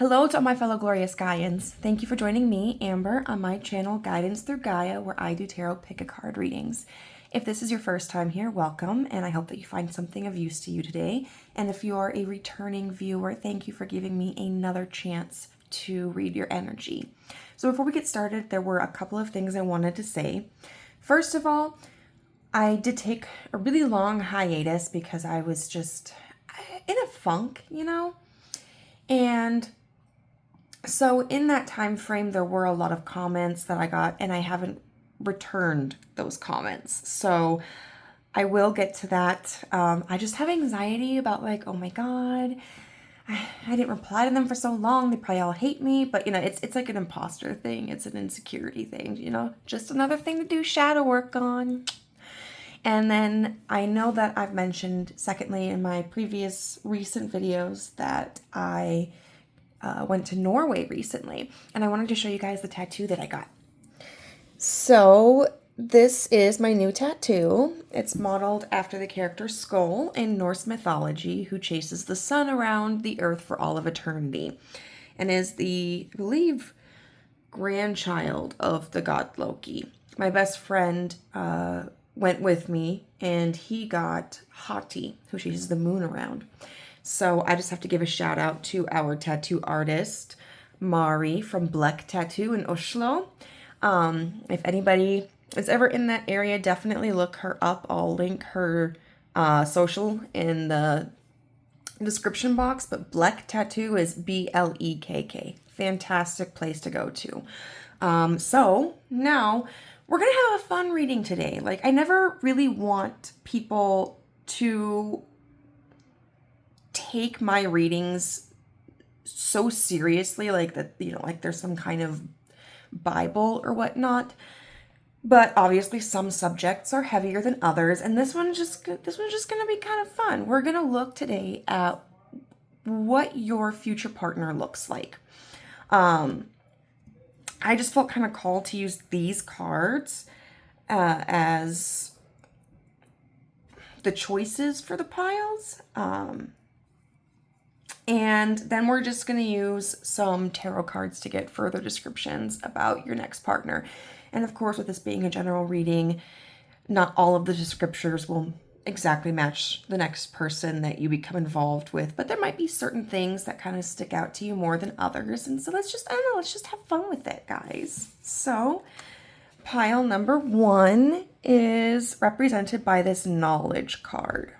Hello to all my fellow glorious Gaians. Thank you for joining me, Amber, on my channel Guidance Through Gaia, where I do tarot pick a card readings. If this is your first time here, welcome, and I hope that you find something of use to you today. And if you are a returning viewer, thank you for giving me another chance to read your energy. So before we get started, there were a couple of things I wanted to say. First of all, I did take a really long hiatus because I was just in a funk, And so in that time frame, there were a lot of comments that I got, and I haven't returned those comments. So I will get to that. I just have anxiety about oh my God, I didn't reply to them for so long. They probably all hate me, but it's like an imposter thing. It's an insecurity thing, just another thing to do shadow work on. And then I know that I've mentioned, secondly, in my previous recent videos that I went to Norway recently, and I wanted to show you guys the tattoo that I got. So this is my new tattoo. It's modeled after the character Skull in Norse mythology, who chases the sun around the earth for all of eternity, and is the, I believe, grandchild of the god Loki. My best friend went with me, and he got Hati, who chases the moon around. So I just have to give a shout out to our tattoo artist, Mari from Bleck Tattoo in Oslo. If anybody is ever in that area, definitely look her up. I'll link her social in the description box, but Bleck Tattoo is B-L-E-K-K. Fantastic place to go to. So now we're going to have a fun reading today. I never really want people to take my readings so seriously, like there's some kind of Bible or whatnot. But obviously some subjects are heavier than others, and this one's just going to be kind of fun. We're going to look today at what your future partner looks like. I just felt kind of called to use these cards as the choices for the piles. And then we're just going to use some tarot cards to get further descriptions about your next partner. And of course, with this being a general reading, not all of the descriptors will exactly match the next person that you become involved with, but there might be certain things that kind of stick out to you more than others. And so let's just have fun with it, guys. So pile number 1 is represented by this knowledge card.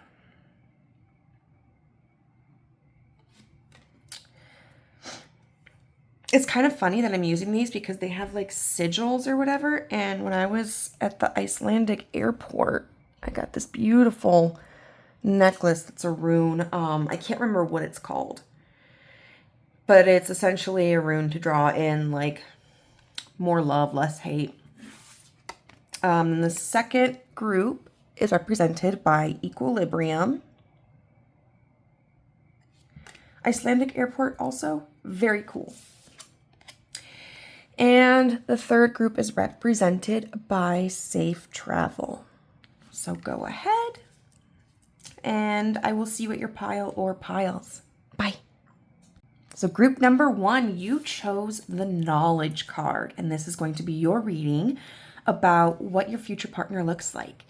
It's kind of funny that I'm using these because they have sigils or whatever. And when I was at the Icelandic airport, I got this beautiful necklace that's a rune. I can't remember what it's called, but it's essentially a rune to draw in more love, less hate. The second group is represented by equilibrium. Icelandic airport also, very cool. And the third group is represented by safe travel. So go ahead, and I will see you at your pile or piles. Bye. So group number 1, you chose the knowledge card, and this is going to be your reading about what your future partner looks like.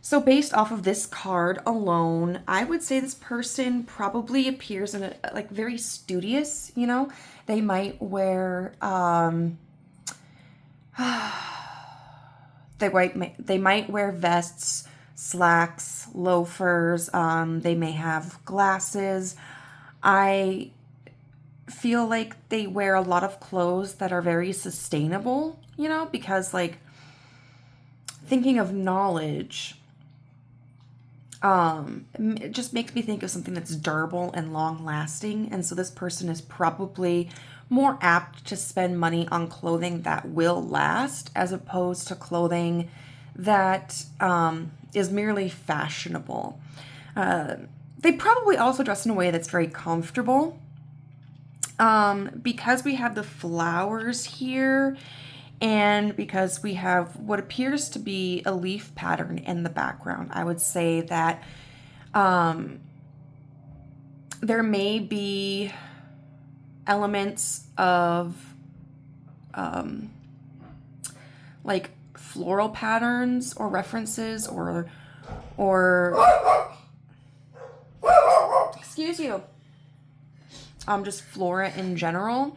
So based off of this card alone, I would say this person probably appears in a very studious, They might wear they might wear vests, slacks, loafers. They may have glasses. I feel like they wear a lot of clothes that are very sustainable, because thinking of knowledge, it just makes me think of something that's durable and long lasting. And so this person is probably more apt to spend money on clothing that will last, as opposed to clothing that is merely fashionable. They probably also dress in a way that's very comfortable. Because we have the flowers here, and because we have what appears to be a leaf pattern in the background, I would say that there may be elements of like floral patterns or references or excuse you, just flora in general.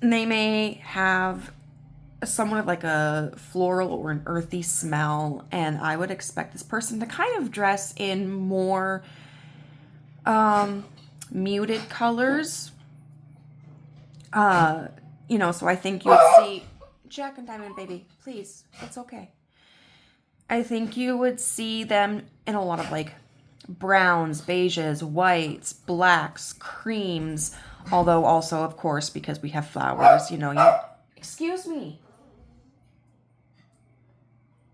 They may have somewhat of like a floral or an earthy smell, and I would expect this person to kind of dress in more muted colors. So I think you would see Jack and Diamond, baby, please, it's okay. I think you would see them in a lot of like browns, beiges, whites, blacks, creams, although also, of course, because we have flowers, excuse me.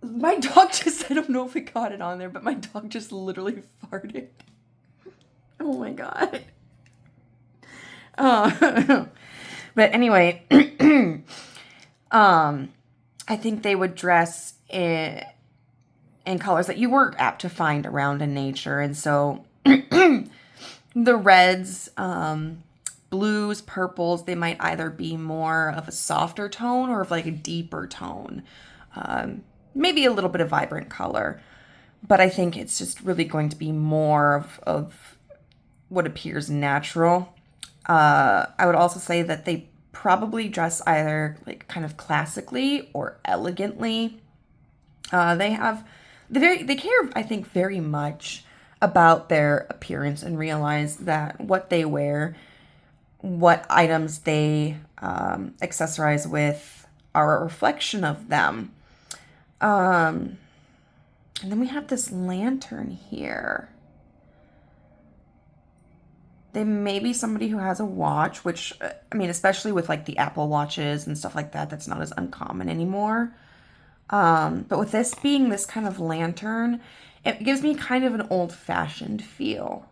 My dog just, I don't know if it got it on there, but my dog just literally farted. Oh my God. But anyway, I think they would dress in colors that you were apt to find around in nature. And so the reds, blues, purples, they might either be more of a softer tone or of like a deeper tone. Maybe a little bit of vibrant color. But I think it's just really going to be more of what appears natural. I would also say that they probably dress either like kind of classically or elegantly. They care, I think, very much about their appearance and realize that what they wear, what items they accessorize with, are a reflection of them. And then we have this lantern here. They may be somebody who has a watch, which, I mean, especially with like the Apple Watches and stuff like that, that's not as uncommon anymore. But with this being this kind of lantern, it gives me kind of an old-fashioned feel,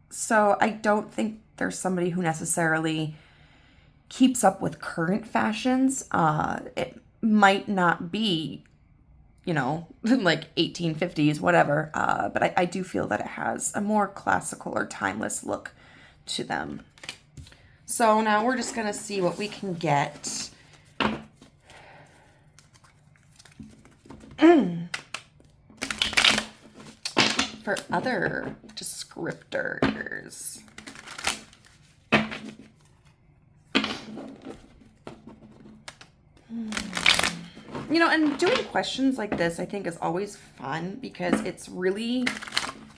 So I don't think there's somebody who necessarily keeps up with current fashions. It might not be, like 1850s, whatever. But I do feel that it has a more classical or timeless look to them. So now we're just going to see what we can get. For other descriptors. And doing questions like this, I think, is always fun because it's really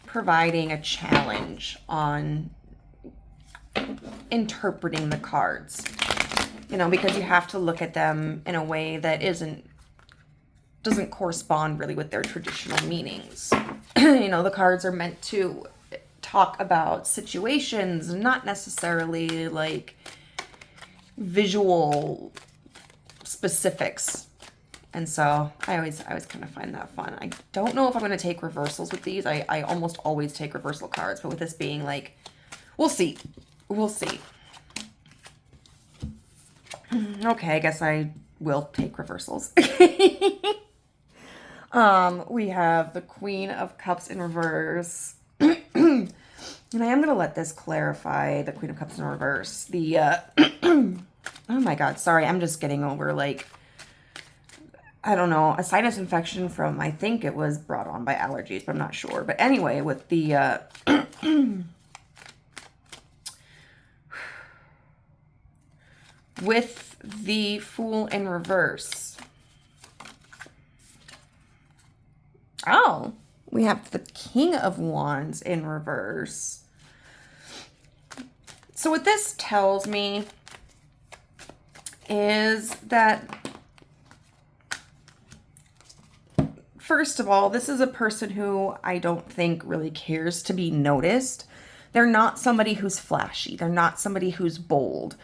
providing a challenge on interpreting the cards. Because you have to look at them in a way that doesn't correspond really with their traditional meanings. The cards are meant to talk about situations, not necessarily like visual specifics. And so I always kind of find that fun. I don't know if I'm going to take reversals with these. I almost always take reversal cards, but with this being like, we'll see. Okay, I guess I will take reversals. We have the Queen of Cups in reverse. And I am going to let this clarify the Queen of Cups in reverse. Oh my God, sorry. I'm just getting over I don't know, a sinus infection from, I think it was brought on by allergies, but I'm not sure. But anyway, with the with the Fool in reverse. Oh, we have the King of Wands in reverse. So what this tells me is that, first of all, this is a person who I don't think really cares to be noticed. They're not somebody who's flashy. They're not somebody who's bold.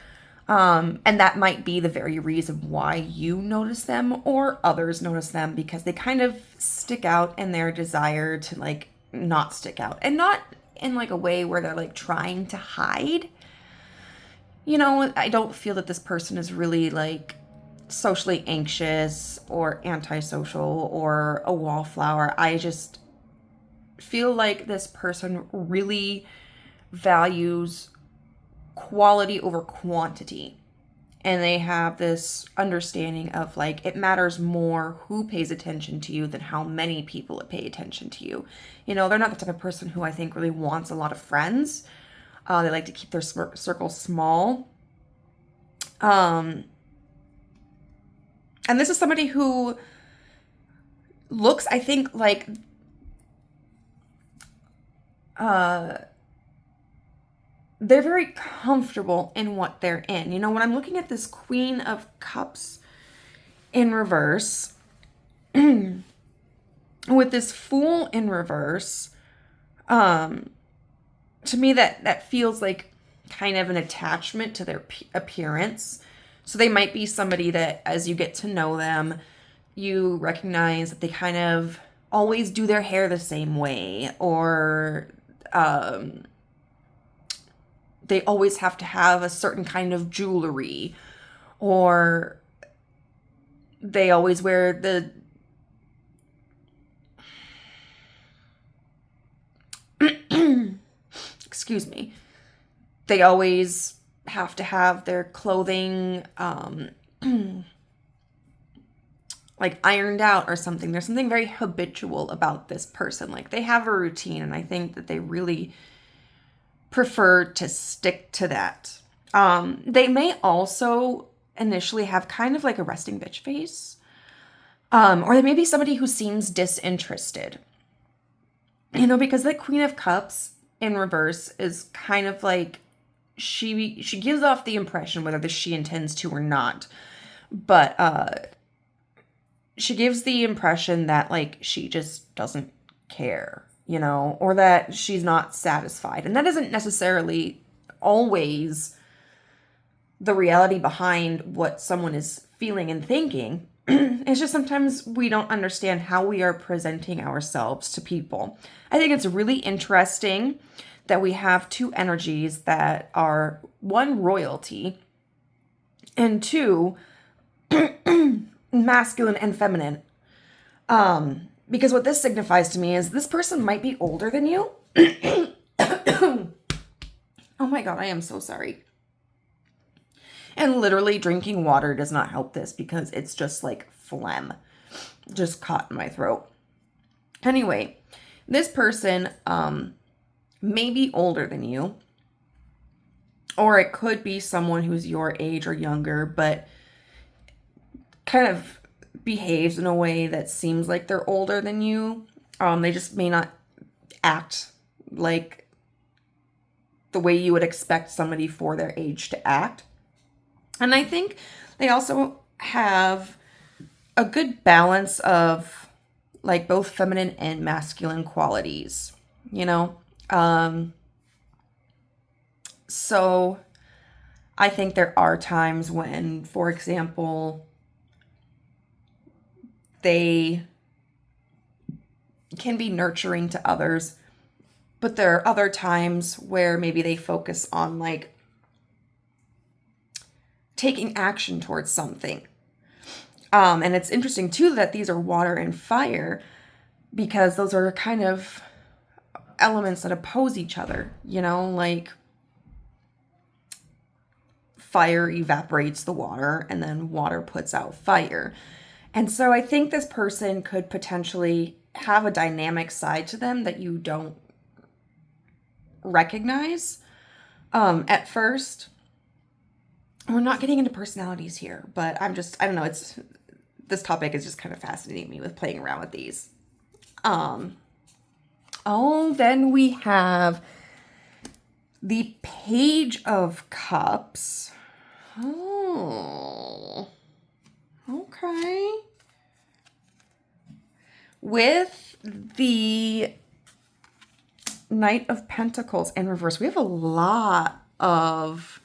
And that might be the very reason why you notice them or others notice them, because they kind of stick out in their desire to not stick out, and not in a way where they're trying to hide. I don't feel that this person is really socially anxious or antisocial or a wallflower. feel like this person really values quality over quantity. And they have this understanding of like, it matters more who pays attention to you than how many people pay attention to you. You know, they're not the type of person who I think really wants a lot of friends. They like to keep their circle small. And this is somebody who looks, I think, like they're very comfortable in what they're in. You know, when I'm looking at this Queen of Cups in reverse, with this Fool in reverse, to me that feels like kind of an attachment to their appearance. So they might be somebody that, as you get to know them, you recognize that they kind of always do their hair the same way, or they always have to have a certain kind of jewelry, or they always wear the excuse me. They always have to have their clothing like ironed out or something. There's something very habitual about this person. Like they have a routine, and I think that they really prefer to stick to that. They may also initially have kind of like a resting bitch face. Or they may be somebody who seems disinterested. You know, because the Queen of Cups in reverse is kind of like, she gives off the impression, whether she intends to or not, but she gives the impression that like she just doesn't care, you know, or that she's not satisfied. And that isn't necessarily always the reality behind what someone is feeling and thinking. It's just sometimes we don't understand how we are presenting ourselves to people. I think it's really interesting that we have two energies that are, one, royalty, and two, masculine and feminine. Because what this signifies to me is this person might be older than you. Oh my God, I am so sorry. And literally drinking water does not help this because it's just like phlegm just caught in my throat. Anyway, this person may be older than you, or it could be someone who's your age or younger, but kind of behaves in a way that seems like they're older than you. They just may not act like the way you would expect somebody for their age to act. And I think they also have a good balance of like both feminine and masculine qualities, you know? So I think there are times when, for example, they can be nurturing to others, but there are other times where maybe they focus on like taking action towards something. And it's interesting too that these are water and fire, because those are kind of elements that oppose each other, you know, like fire evaporates the water and then water puts out fire. And so I think this person could potentially have a dynamic side to them that you don't recognize at first. We're not getting into personalities here, but I don't know, this topic is just kind of fascinating me with playing around with these. Then we have the Page of Cups. Oh, okay. With the Knight of Pentacles in reverse, we have a lot of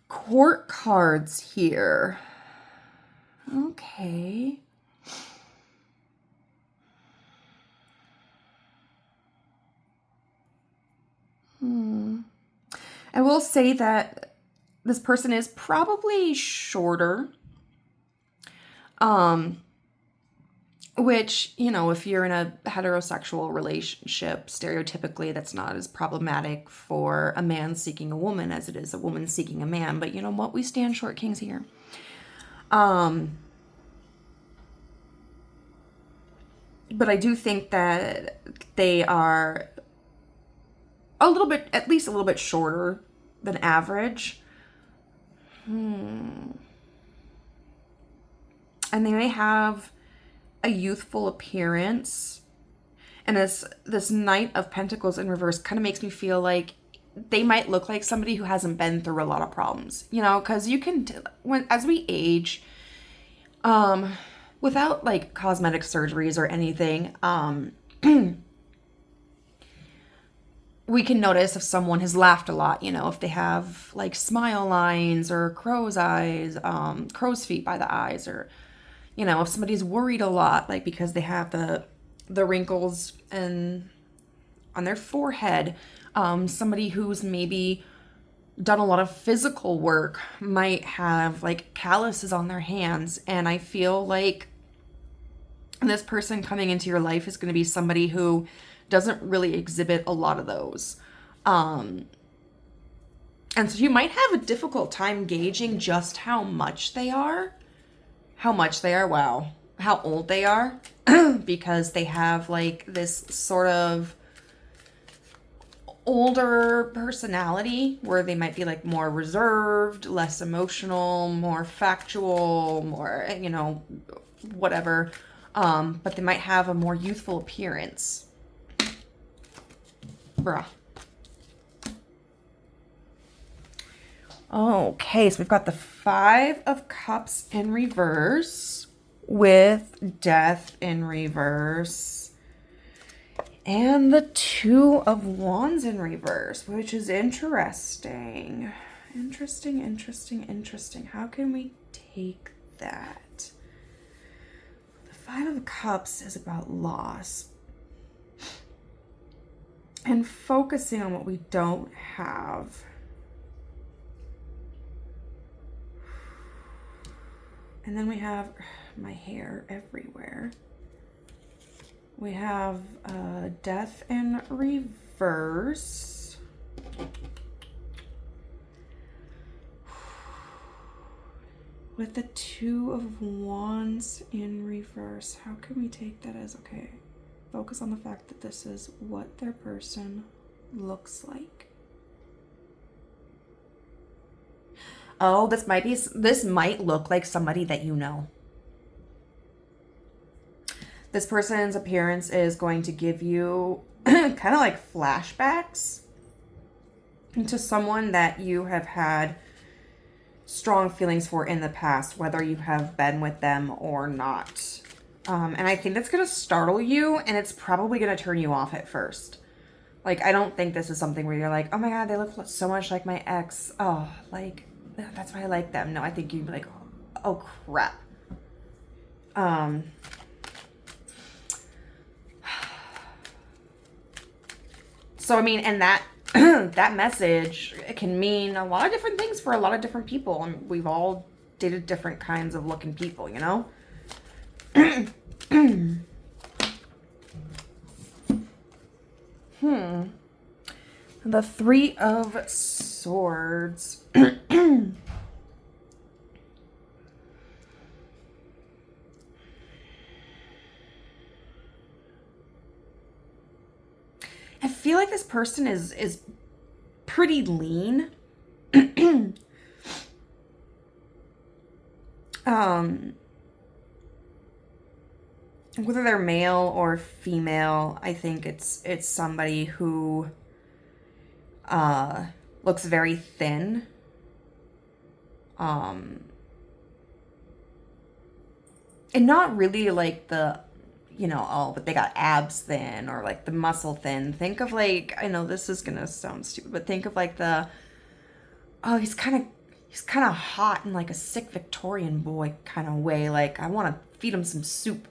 court cards here. Okay. I will say that this person is probably shorter. Which, you know, if you're in a heterosexual relationship, stereotypically, that's not as problematic for a man seeking a woman as it is a woman seeking a man. But you know what? We stand short kings here. But I do think that they are a little bit, at least a little bit shorter than average. And they may have a youthful appearance. And this Knight of Pentacles in reverse kind of makes me feel like they might look like somebody who hasn't been through a lot of problems, you know, because you can, as we age, without like cosmetic surgeries or anything, we can notice if someone has laughed a lot, you know, if they have like smile lines or crow's eyes, crow's feet by the eyes, or, you know, if somebody's worried a lot, like because they have the wrinkles and on their forehead, somebody who's maybe done a lot of physical work might have like calluses on their hands. And I feel like this person coming into your life is going to be somebody who doesn't really exhibit a lot of those. And so you might have a difficult time gauging just how much they are. Wow. How old they are. Because they have like this sort of older personality where they might be like more reserved, less emotional, more factual, more, you know, whatever. But they might have a more youthful appearance. Bruh. Okay, so we've got the Five of Cups in reverse with Death in reverse. And the Two of Wands in reverse, which is interesting. Interesting. How can we take that? The Five of Cups is about loss. And focusing on what we don't have. And then we have my hair everywhere. We have Death in reverse. With the Two of Wands in reverse. How can we take that as okay? Focus on the fact that this is what their person looks like. Oh, this might look like somebody that you know. This person's appearance is going to give you kind of like flashbacks to someone that you have had strong feelings for in the past, whether you have been with them or not. And I think that's going to startle you, and it's probably going to turn you off at first. Like, I don't think this is something where you're like, oh my God, they look so much like my ex. Oh, like, that's why I like them. No, I think you'd be like, oh crap. So, I mean, and that that message, it can mean a lot of different things for a lot of different people. And we've all dated different kinds of looking people, you know? The Three of Swords. I feel like this person is pretty lean. Whether they're male or female, I think it's somebody who looks very thin. And not really like the, you know, oh, but they got abs thin or like the muscle thin. Think of like, I know this is gonna sound stupid, but think of like the, oh, he's kind of hot in like a sick Victorian boy kind of way. Like, I want to feed him some soup.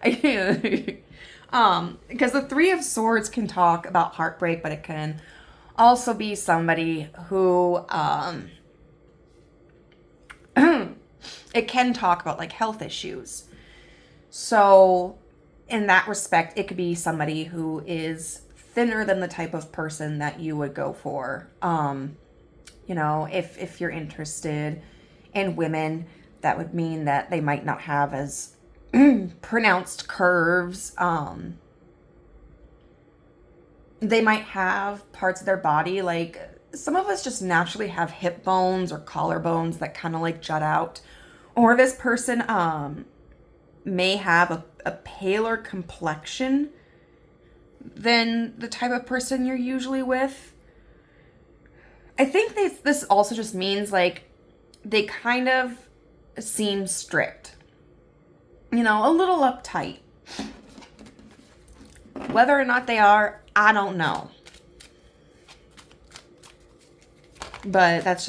Because the Three of Swords can talk about heartbreak, but it can also be somebody who it can talk about like health issues. So in that respect, it could be somebody who is thinner than the type of person that you would go for. You know, if you're interested in women, that would mean that they might not have as pronounced curves. They might have parts of their body, like some of us just naturally have hip bones or collarbones that kind of like jut out. Or this person may have a paler complexion than the type of person you're usually with. I think this also just means like they kind of seem strict, you know, a little uptight. Whether or not they are, I don't know. But that's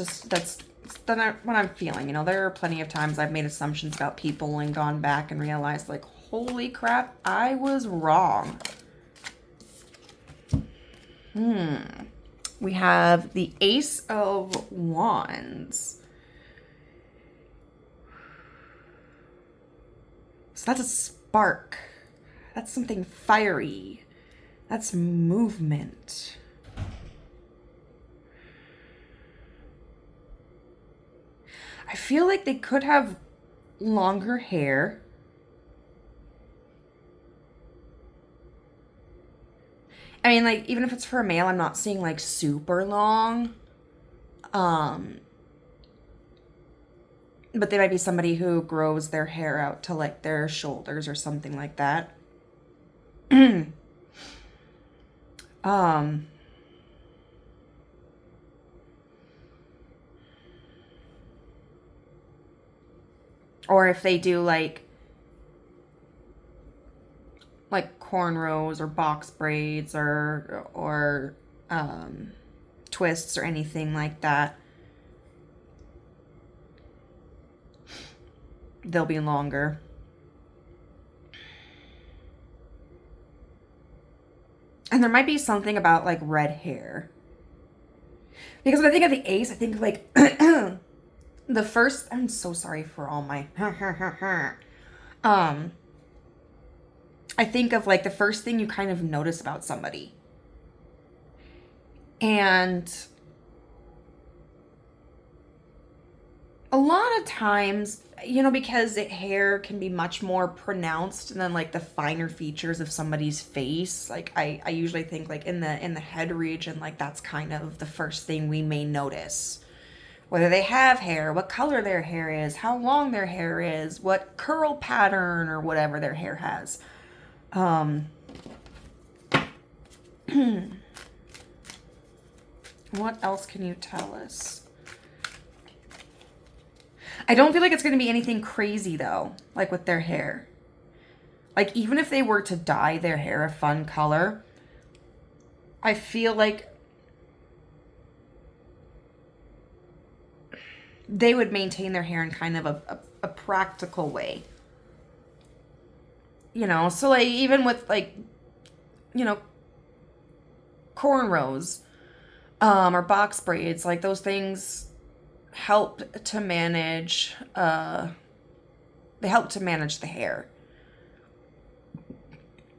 what I'm feeling. You know, there are plenty of times I've made assumptions about people and gone back and realized like, holy crap, I was wrong. We have the Ace of Wands. So that's a spark. That's something fiery. That's movement. I feel like they could have longer hair. I mean, like, even if it's for a male, I'm not seeing, like, super long. But they might be somebody who grows their hair out to, like, their shoulders or something like that. Or if they do, like cornrows or box braids or twists or anything like that, they'll be longer. And there might be something about like red hair. Because when I think of the Ace, I think of like the first, I'm so sorry for all my I think of like the first thing you kind of notice about somebody. And a lot of times, you know, because hair can be much more pronounced than like the finer features of somebody's face. Like I usually think like in the head region, like that's kind of the first thing we may notice. Whether they have hair, what color their hair is, how long their hair is, what curl pattern or whatever their hair has. What else can you tell us? I don't feel like it's going to be anything crazy though, like with their hair. Like even if they were to dye their hair a fun color, I feel like they would maintain their hair in kind of a practical way. You know, so like even with like, you know, cornrows or box braids, like those things help to manage the hair.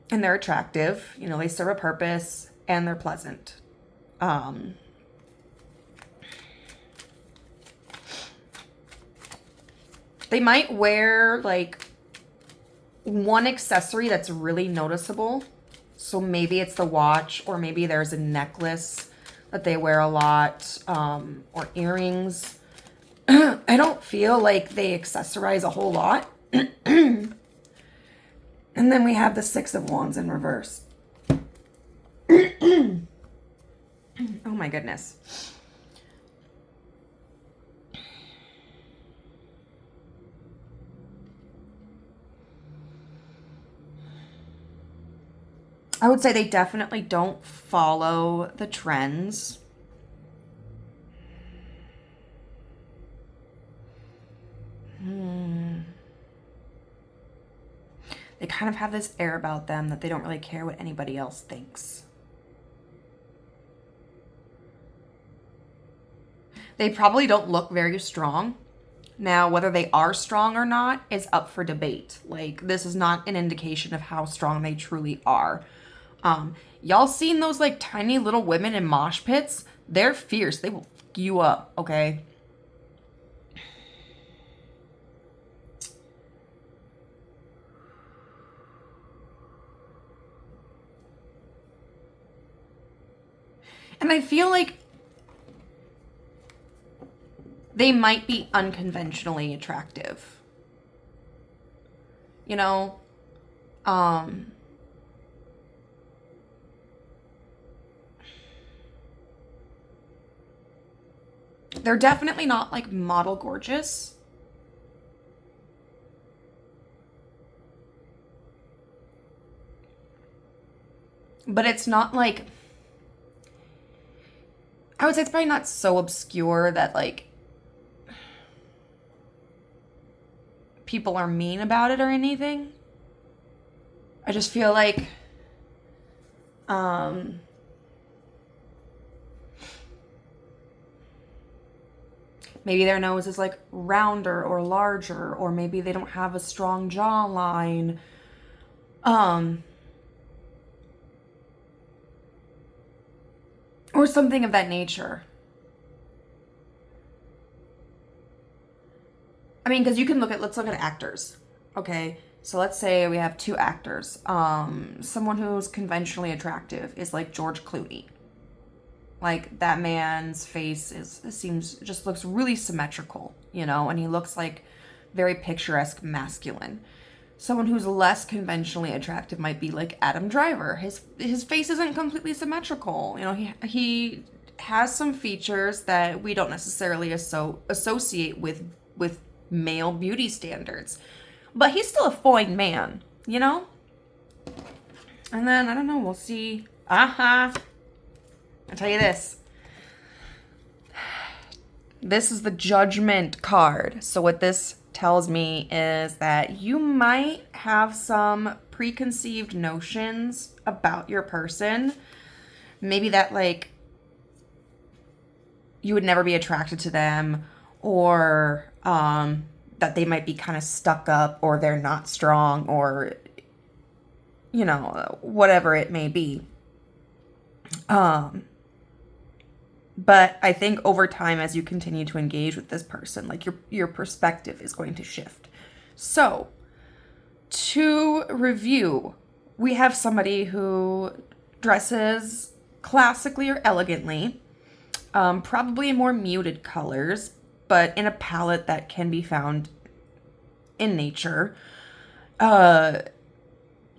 And they're attractive, you know, they serve a purpose and they're pleasant. They might wear like one accessory that's really noticeable. So maybe it's the watch, or maybe there's a necklace that they wear a lot, or earrings. I don't feel like they accessorize a whole lot. And then we have the Six of Wands in reverse. Oh my goodness. I would say they definitely don't follow the trends. They kind of have this air about them that they don't really care what anybody else thinks. They probably don't look very strong. Now, whether they are strong or not is up for debate. Like, this is not an indication of how strong they truly are. Y'all seen those like tiny little women in mosh pits? They're fierce. They will fuck you up, okay? And I feel like they might be unconventionally attractive. You know? They're definitely not like model gorgeous. But it's not like, I would say it's probably not so obscure that like people are mean about it or anything. I just feel like maybe their nose is like rounder or larger, or maybe they don't have a strong jawline. Or something of that nature. I mean, because you can let's look at actors. Okay, so let's say we have two actors. Someone who's conventionally attractive is like George Clooney. Like, that man's face just looks really symmetrical, you know, and he looks like very picturesque masculine. Someone who's less conventionally attractive might be like Adam Driver. His face isn't completely symmetrical. You know, he has some features that we don't necessarily associate with male beauty standards. But he's still a fine man, you know? And then, I don't know, we'll see. I'll tell you this. This is the Judgment card. So what this tells me is that you might have some preconceived notions about your person. Maybe that, like, you would never be attracted to them, or that they might be kind of stuck up, or they're not strong, or, you know, whatever it may be. But I think over time, as you continue to engage with this person, like, your perspective is going to shift. So, to review, we have somebody who dresses classically or elegantly, probably in more muted colors, but in a palette that can be found in nature.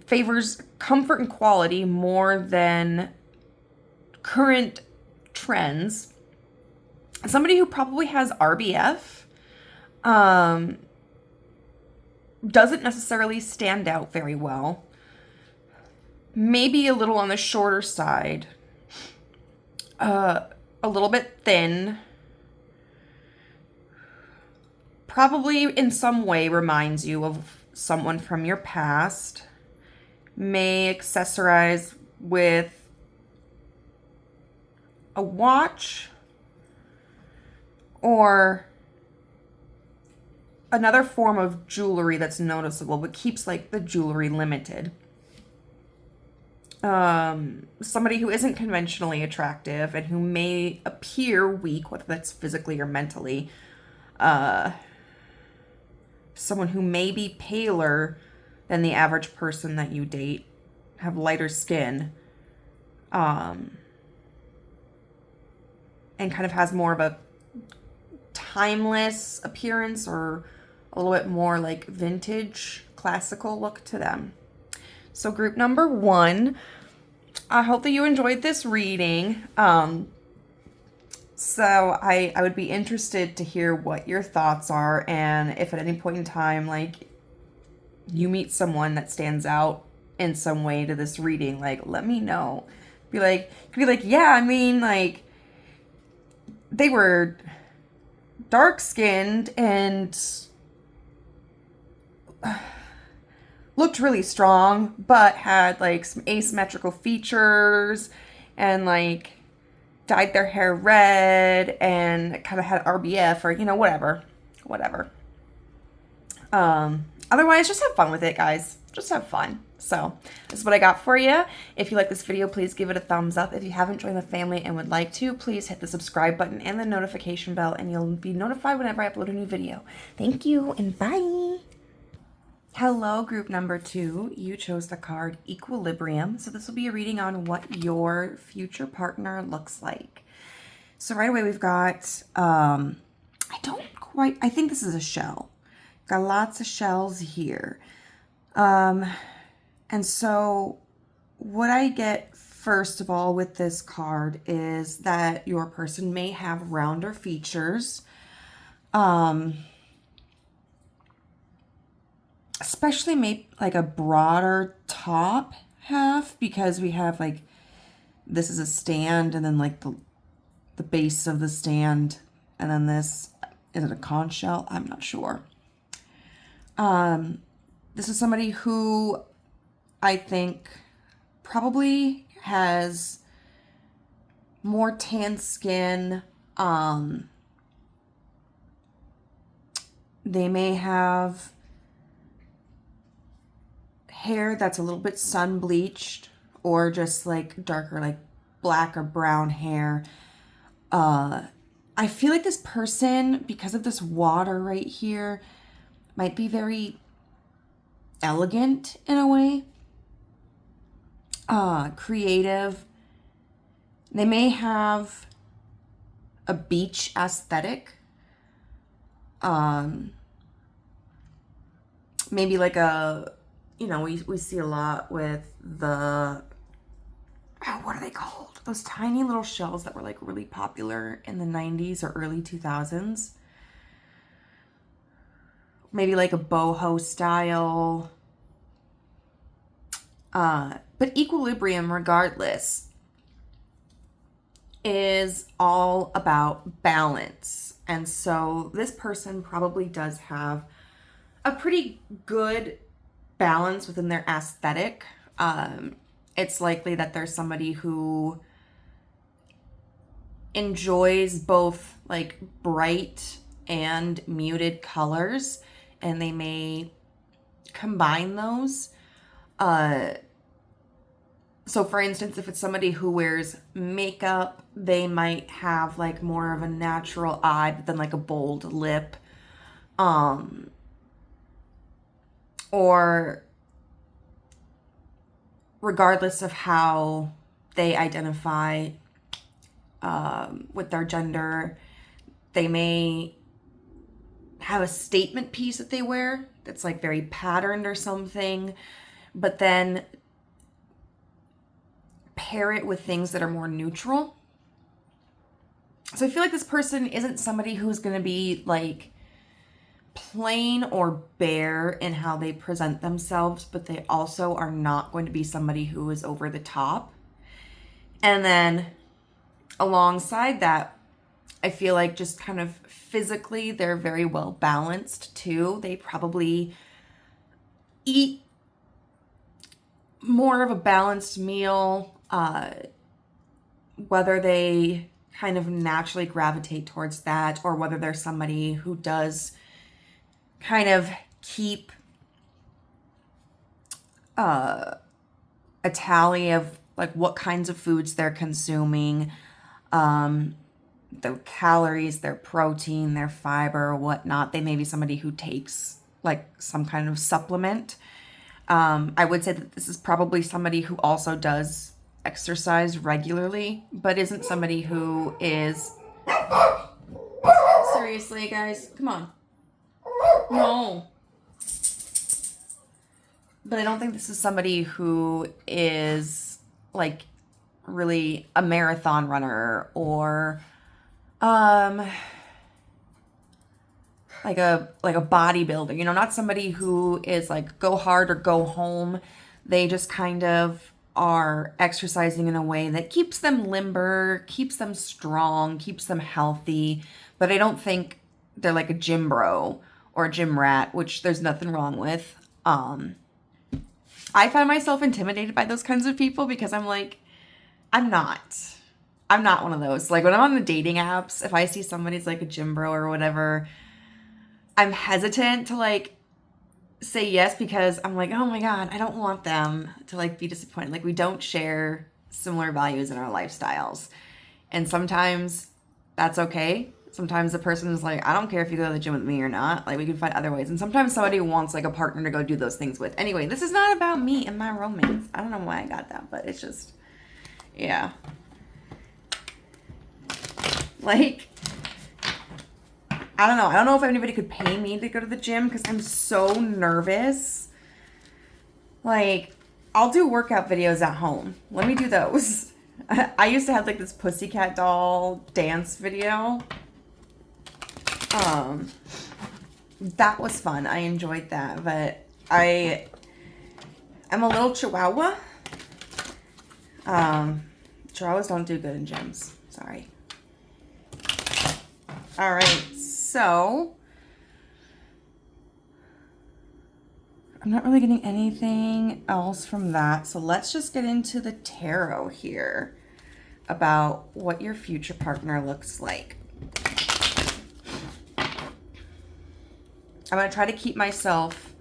Favors comfort and quality more than current trends. Somebody who probably has RBF, doesn't necessarily stand out very well. Maybe a little on the shorter side. A little bit thin. Probably in some way reminds you of someone from your past. May accessorize with a watch or another form of jewelry that's noticeable, but keeps like the jewelry limited. Somebody who isn't conventionally attractive and who may appear weak, whether that's physically or mentally. Someone who may be paler than the average person that you date, have lighter skin, and kind of has more of a timeless appearance, or a little bit more like vintage, classical look to them. So group number 1, I hope that you enjoyed this reading. So I would be interested to hear what your thoughts are, and if at any point in time, like, you meet someone that stands out in some way to this reading, like, let me know. Be like, yeah, I mean, like, they were dark-skinned and looked really strong, but had, like, some asymmetrical features, and, like, dyed their hair red, and kind of had RBF, or, you know, whatever whatever. Otherwise, just have fun with it, guys. Just have fun. So this is what I got for you. If you like this video, please give it a thumbs up. If you haven't joined the family and would like to, please hit the subscribe button and the notification bell, and you'll be notified whenever I upload a new video. Thank you, and bye. Hello, group number 2. You chose the card Equilibrium. So this will be a reading on what your future partner looks like. So right away we've got, I think this is a shell. Got lots of shells here. And so what I get first of all with this card is that your person may have rounder features. Especially maybe like a broader top half, because we have like, this is a stand, and then like the base of the stand, and then this, is it a conch shell? I'm not sure. This is somebody who I think probably has more tan skin. They may have hair that's a little bit sun bleached, or just like darker, like black or brown hair. I feel like this person, because of this water right here, might be very elegant in a way, creative. They may have a beach aesthetic, maybe like a, you know, we see a lot with the, what are they called? Those tiny little shells that were like really popular in the 90s or early 2000s. Maybe like a boho style. But Equilibrium, regardless, is all about balance. And so this person probably does have a pretty good balance within their aesthetic. It's likely that there's somebody who enjoys both like bright and muted colors, and they may combine those. So for instance, if it's somebody who wears makeup, they might have like more of a natural eye, but then like a bold lip. Or regardless of how they identify with their gender, they may have a statement piece that they wear that's like very patterned or something, but then pair it with things that are more neutral. So I feel like this person isn't somebody who's going to be like plain or bare in how they present themselves, but they also are not going to be somebody who is over the top. And then alongside that, I feel like just kind of physically, they're very well balanced too. They probably eat more of a balanced meal, whether they kind of naturally gravitate towards that, or whether there's somebody who does kind of keep a tally of like what kinds of foods they're consuming, their calories, their protein, their fiber, or whatnot. They may be somebody who takes like some kind of supplement. I would say that this is probably somebody who also does exercise regularly, but isn't somebody who is... Seriously, guys, come on. No. But I don't think this is somebody who is like really a marathon runner, or like a bodybuilder, you know, not somebody who is like go hard or go home. They just kind of are exercising in a way that keeps them limber, keeps them strong, keeps them healthy. But I don't think they're like a gym bro or a gym rat, which there's nothing wrong with. I find myself intimidated by those kinds of people because I'm like, I'm not one of those. Like when I'm on the dating apps, if I see somebody's like a gym bro or whatever, I'm hesitant to like say yes because I'm like, oh my God, I don't want them to like be disappointed. Like we don't share similar values in our lifestyles. And sometimes that's okay. Sometimes the person is like, I don't care if you go to the gym with me or not. Like we can find other ways. And sometimes somebody wants like a partner to go do those things with. Anyway, this is not about me and my romance. I don't know why I got that, but it's just, yeah. Like, I don't know. I don't know if anybody could pay me to go to the gym because I'm so nervous. Like, I'll do workout videos at home. Let me do those. I used to have like this pussycat doll dance video. That was fun. I enjoyed that, but I'm a little chihuahua. Chihuahuas don't do good in gyms. Sorry. All right. So I'm not really getting anything else from that. So let's just get into the tarot here about what your future partner looks like. I'm going to try to keep myself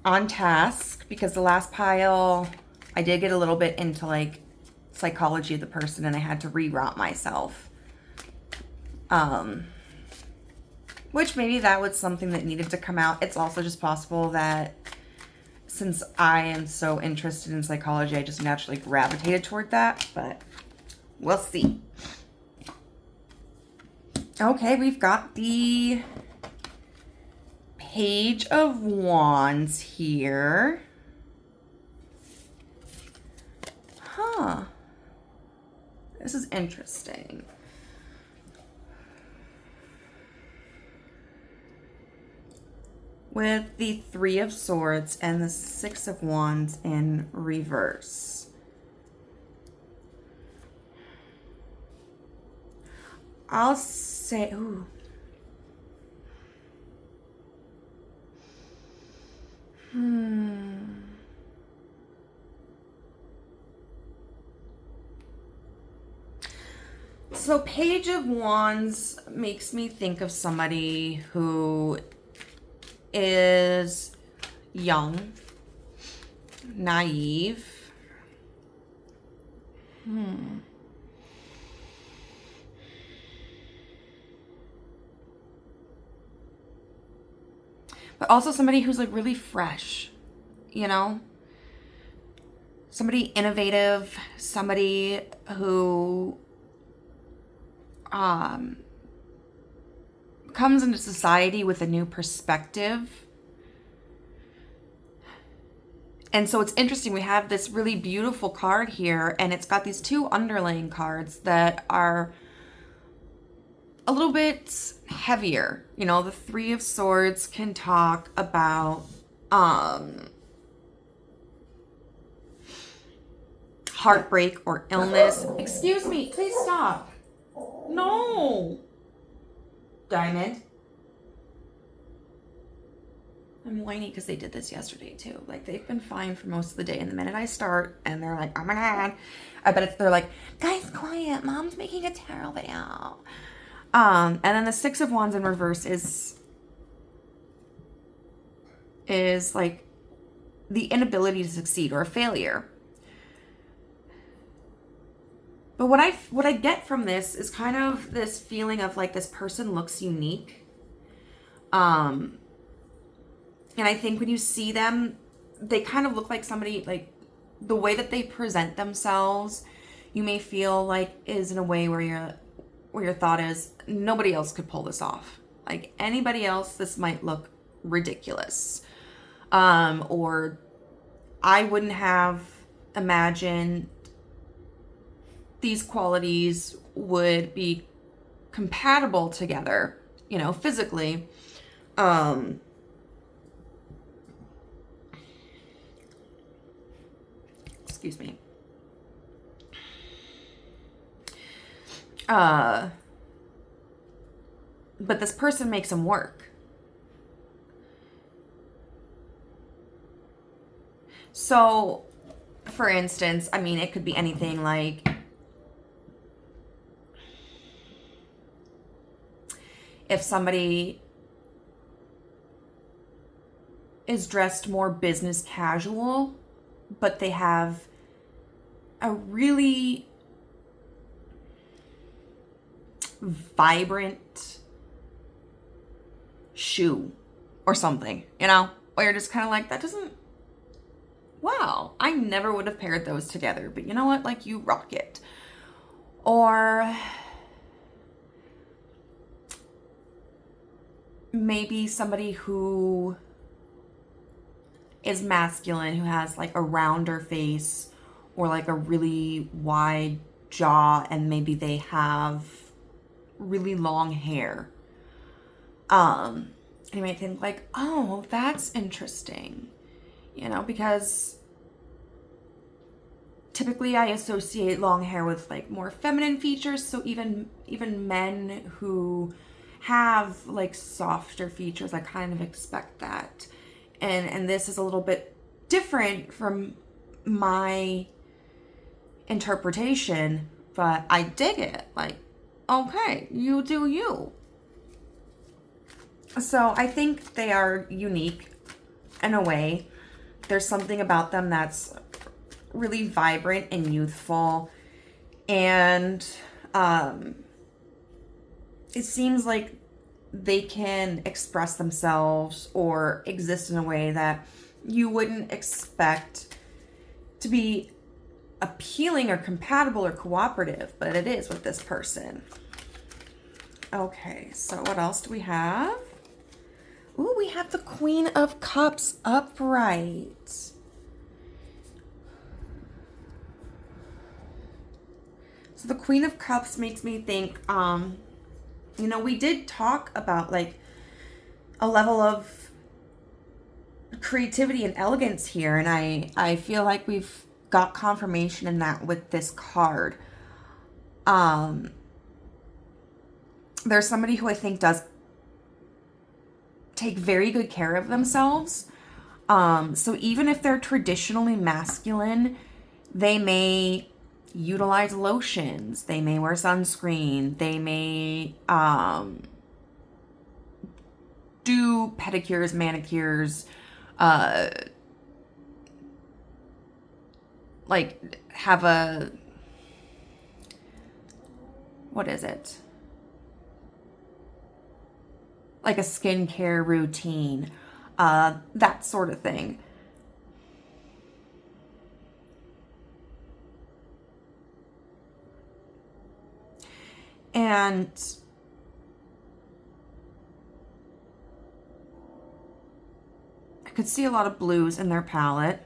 on task because the last pile, I did get a little bit into like psychology of the person and I had to reroute myself. Which maybe that was something that needed to come out. It's also just possible that since I am so interested in psychology, I just naturally gravitated toward that, but we'll see. Okay, we've got the Page of Wands here. Huh. This is interesting. With the Three of Swords and the Six of Wands in reverse. I'll say, ooh. So Page of Wands makes me think of somebody who is young, naive. But also somebody who's like really fresh, you know? Somebody innovative, somebody who comes into society with a new perspective. And so it's interesting, we have this really beautiful card here, and it's got these two underlying cards that are a little bit heavier. You know, the Three of Swords can talk about heartbreak or illness. Excuse me, please stop. No. Diamond. I'm whiny because they did this yesterday too. Like they've been fine for most of the day, and the minute I start and they're like, oh my God, I bet they're like, guys, quiet, mom's making a tarot video. And then the Six of Wands in reverse is like the inability to succeed or a failure. But what I get from this is kind of this feeling of like this person looks unique. And I think when you see them, they kind of look like somebody, like the way that they present themselves, you may feel like is in a way where your thought is, nobody else could pull this off. Like anybody else, this might look ridiculous. Or I wouldn't have imagined these qualities would be compatible together, you know, physically. Excuse me. But this person makes them work. So, for instance, I mean, it could be anything like if somebody is dressed more business casual, but they have a really vibrant shoe or something, you know? Or you're just kind of like, that doesn't, wow, I never would have paired those together, but you know what? Like, you rock it. Or maybe somebody who is masculine, who has like a rounder face or like a really wide jaw, and maybe they have really long hair. You might think like, oh, that's interesting, you know, because typically I associate long hair with like more feminine features. So even men who have like softer features, I kind of expect that. And this is a little bit different from my interpretation, but I dig it. Like, okay, you do you. So I think they are unique in a way. There's something about them that's really vibrant and youthful. And it seems like they can express themselves or exist in a way that you wouldn't expect to be appealing or compatible or cooperative, but it is with this person. Okay, so what else do we have? Ooh, we have the Queen of Cups upright. So the Queen of Cups makes me think, you know, we did talk about like a level of creativity and elegance here, and I feel like we've got confirmation in that with this card. There's somebody who I think does take very good care of themselves. So even if they're traditionally masculine, they may utilize lotions, they may wear sunscreen, they may do pedicures, manicures, like have a, what is it? Like a skincare routine, that sort of thing. And I could see a lot of blues in their palette.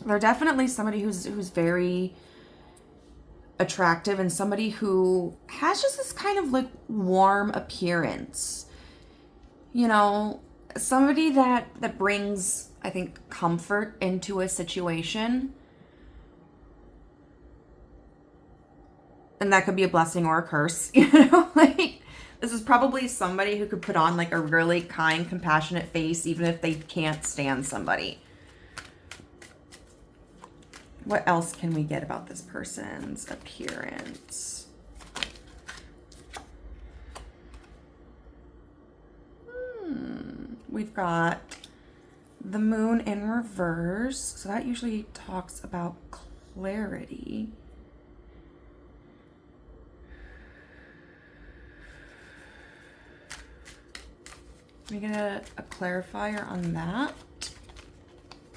They're definitely somebody who's very attractive and somebody who has just this kind of like warm appearance. You know, somebody that brings, I think, comfort into a situation. And that could be a blessing or a curse, you know? Like, this is probably somebody who could put on like a really kind, compassionate face even if they can't stand somebody. What else can we get about this person's appearance? We've got the moon in reverse. So that usually talks about clarity. Can we get a clarifier on that?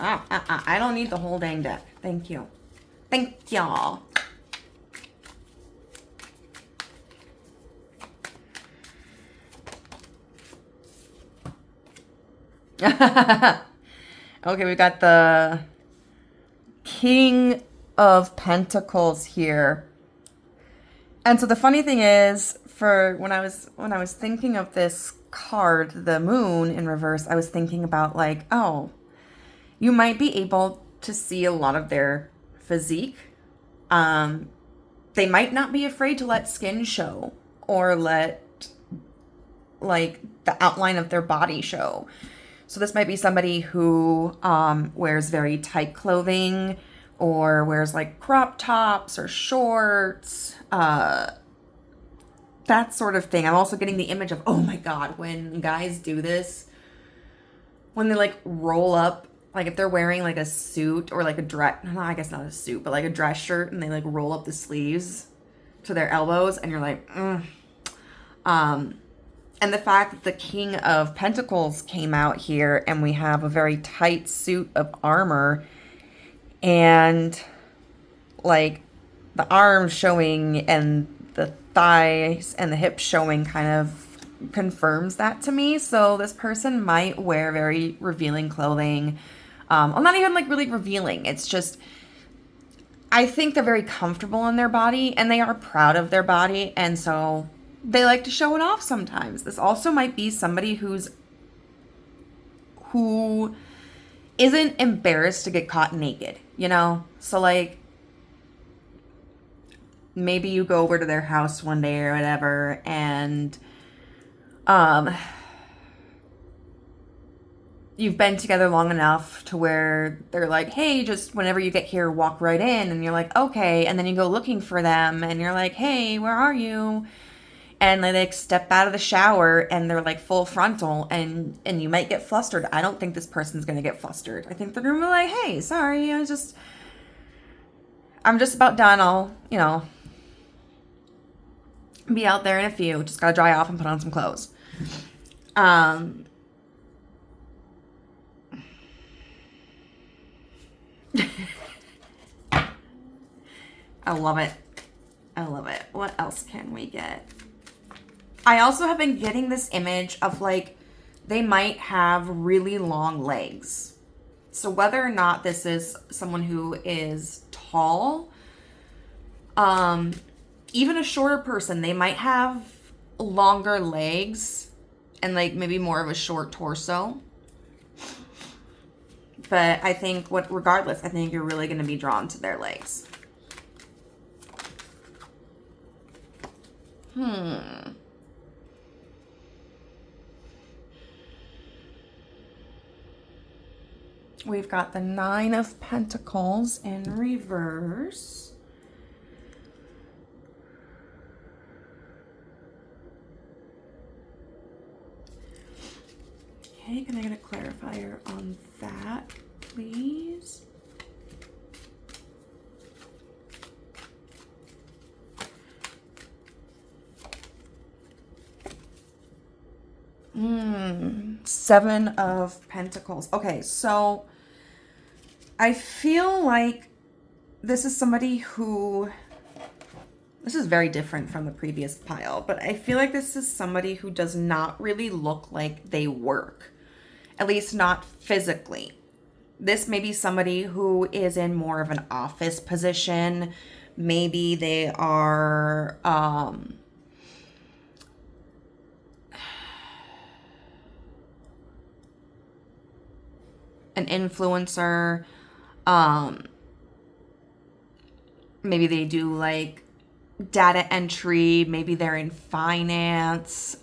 I don't need the whole dang deck. Thank you. Thank y'all. Okay, we got the King of Pentacles here. And so the funny thing is, for when I was thinking of this card, the moon in reverse, I was thinking about like, oh, you might be able to see a lot of their physique. They might not be afraid to let skin show or let like the outline of their body show. So this might be somebody who wears very tight clothing or wears like crop tops or shorts. that sort of thing. I'm also getting the image of, oh my God, when guys do this, when they like roll up, like if they're wearing like a suit or like a dress, no, I guess not a suit, but like a dress shirt, and they like roll up the sleeves to their elbows, and you're like, and the fact that the King of Pentacles came out here, and we have a very tight suit of armor, and like the arms showing and the thighs and the hips showing kind of confirms that to me. So this person might wear very revealing clothing. Well, not even like really revealing. It's just, I think they're very comfortable in their body, and they are proud of their body. And so they like to show it off sometimes. This also might be somebody who isn't embarrassed to get caught naked, you know? So like, maybe you go over to their house one day or whatever, and you've been together long enough to where they're like, hey, just whenever you get here, walk right in. And you're like, okay. And then you go looking for them, and you're like, hey, where are you? And they like step out of the shower, and they're like full frontal, and you might get flustered. I don't think this person's going to get flustered. I think they're going to be like, hey, sorry, I'm just about done. I'll, be out there in a few. Just got to dry off and put on some clothes. I love it. I love it. What else can we get? I also have been getting this image of like, they might have really long legs. So whether or not this is someone who is tall, even a shorter person, they might have longer legs and like maybe more of a short torso. But I think regardless, I think you're really going to be drawn to their legs. We've got the Nine of Pentacles in reverse. Okay, can I get a clarifier on that, please? Seven of Pentacles. Okay, so I feel like this is somebody who, this is very different from the previous pile, but I feel like this is somebody who does not really look like they work, at least not physically. This may be somebody who is in more of an office position. Maybe they are, an influencer. Maybe they do like data entry. Maybe they're in finance.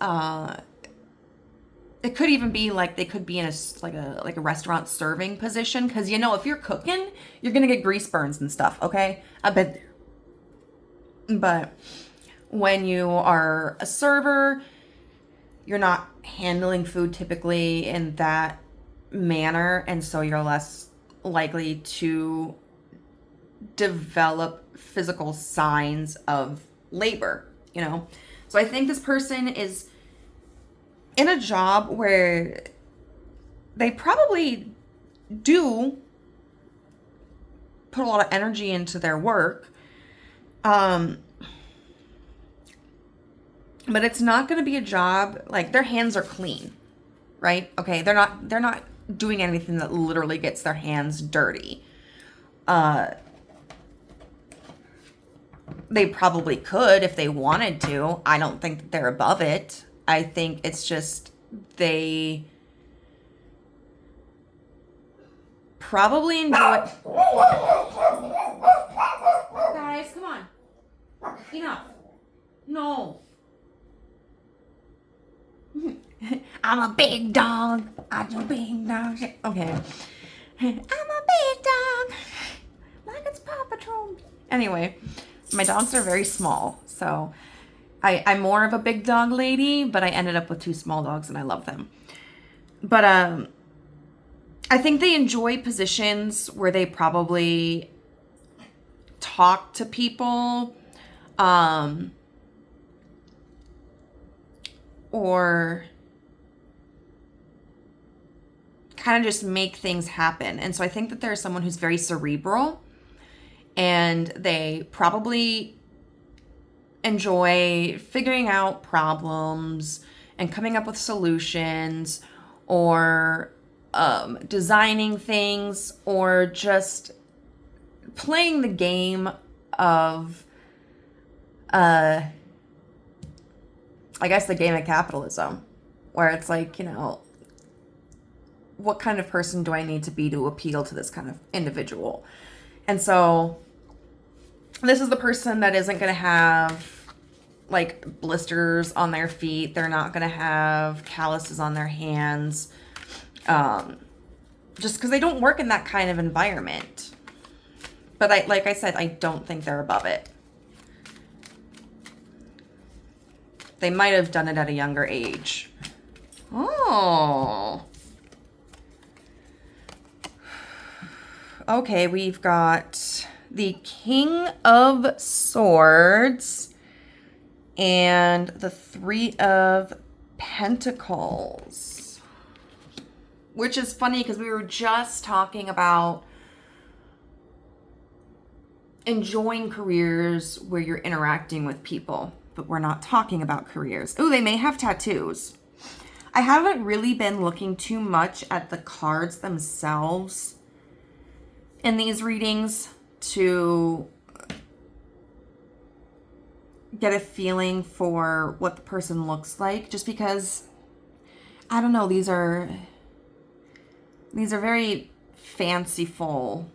It could even be like they could be in a restaurant serving position, because if you're cooking, you're gonna get grease burns and stuff. Okay, I've been there. But when you are a server, you're not handling food typically in that manner, and so you're less likely to develop physical signs of labor, So I think this person is in a job where they probably do put a lot of energy into their work, but it's not going to be a job like their hands are clean, right? Okay, they're not doing anything that literally gets their hands dirty. They probably could if they wanted to. I don't think that they're above it. I think it's just they probably enjoy it. Guys, come on. Enough. No. I'm a big dog. I'm a big dog. Okay. I'm a big dog. Like it's Paw Patrol. Anyway, my dogs are very small, so I'm more of a big dog lady, but I ended up with 2 small dogs and I love them. But I think they enjoy positions where they probably talk to people, or kind of just make things happen. And so I think that there's someone who's very cerebral, and they probably enjoy figuring out problems and coming up with solutions, or designing things, or just playing the game of, I guess, the game of capitalism, where it's like, what kind of person do I need to be to appeal to this kind of individual? And so this is the person that isn't going to have like blisters on their feet. They're not going to have calluses on their hands, just because they don't work in that kind of environment. But like I said, I don't think they're above it. They might have done it at a younger age. Oh. Okay, we've got the King of Swords and the 3 of Pentacles. Which is funny because we were just talking about enjoying careers where you're interacting with people, but we're not talking about careers. Oh, they may have tattoos. I haven't really been looking too much at the cards themselves in these readings to get a feeling for what the person looks like, just because, I don't know, these are very fanciful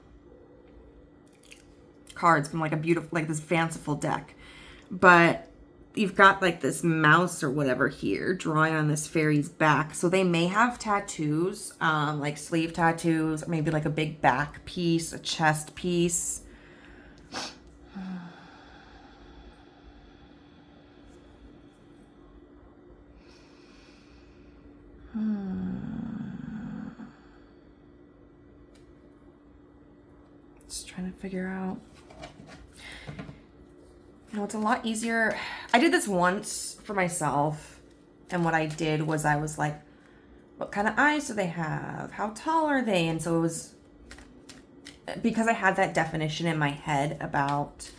cards from like a beautiful, like this fanciful deck. But you've got like this mouse or whatever here drawing on this fairy's back. So they may have tattoos, like sleeve tattoos, or maybe like a big back piece, a chest piece. Just trying to figure out. It's a lot easier. I did this once for myself, and what I did was I was like, what kind of eyes do they have? How tall are they? And so it was, because I had that definition in my head about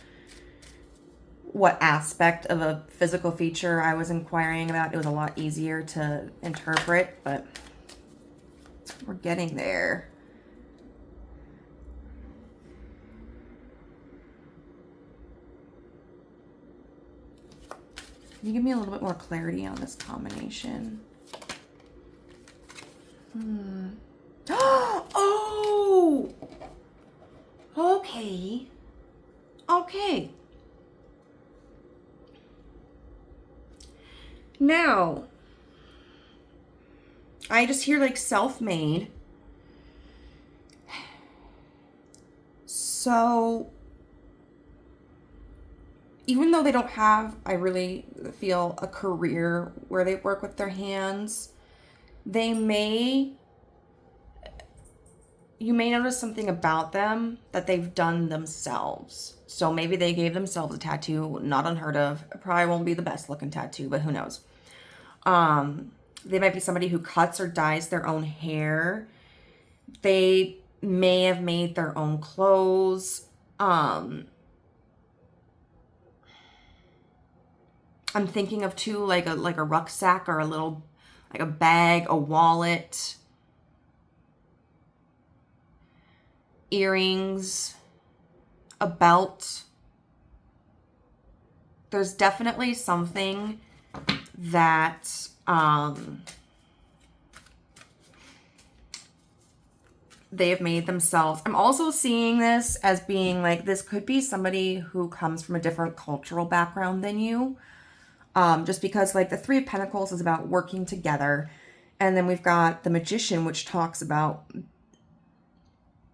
what aspect of a physical feature I was inquiring about, it was a lot easier to interpret, but we're getting there. Can you give me a little bit more clarity on this combination? Oh! Okay. Okay. Now, I just hear like self-made. So, even though they don't have, I really feel, a career where they work with their hands, you may notice something about them that they've done themselves. So maybe they gave themselves a tattoo, not unheard of. It probably won't be the best looking tattoo, but who knows? They might be somebody who cuts or dyes their own hair. They may have made their own clothes. I'm thinking of too, like a rucksack or a little, like a bag, a wallet, earrings, a belt. There's definitely something that they have made themselves. I'm also seeing this as being like, this could be somebody who comes from a different cultural background than you. Just because like the 3 of Pentacles is about working together. And then we've got the Magician, which talks about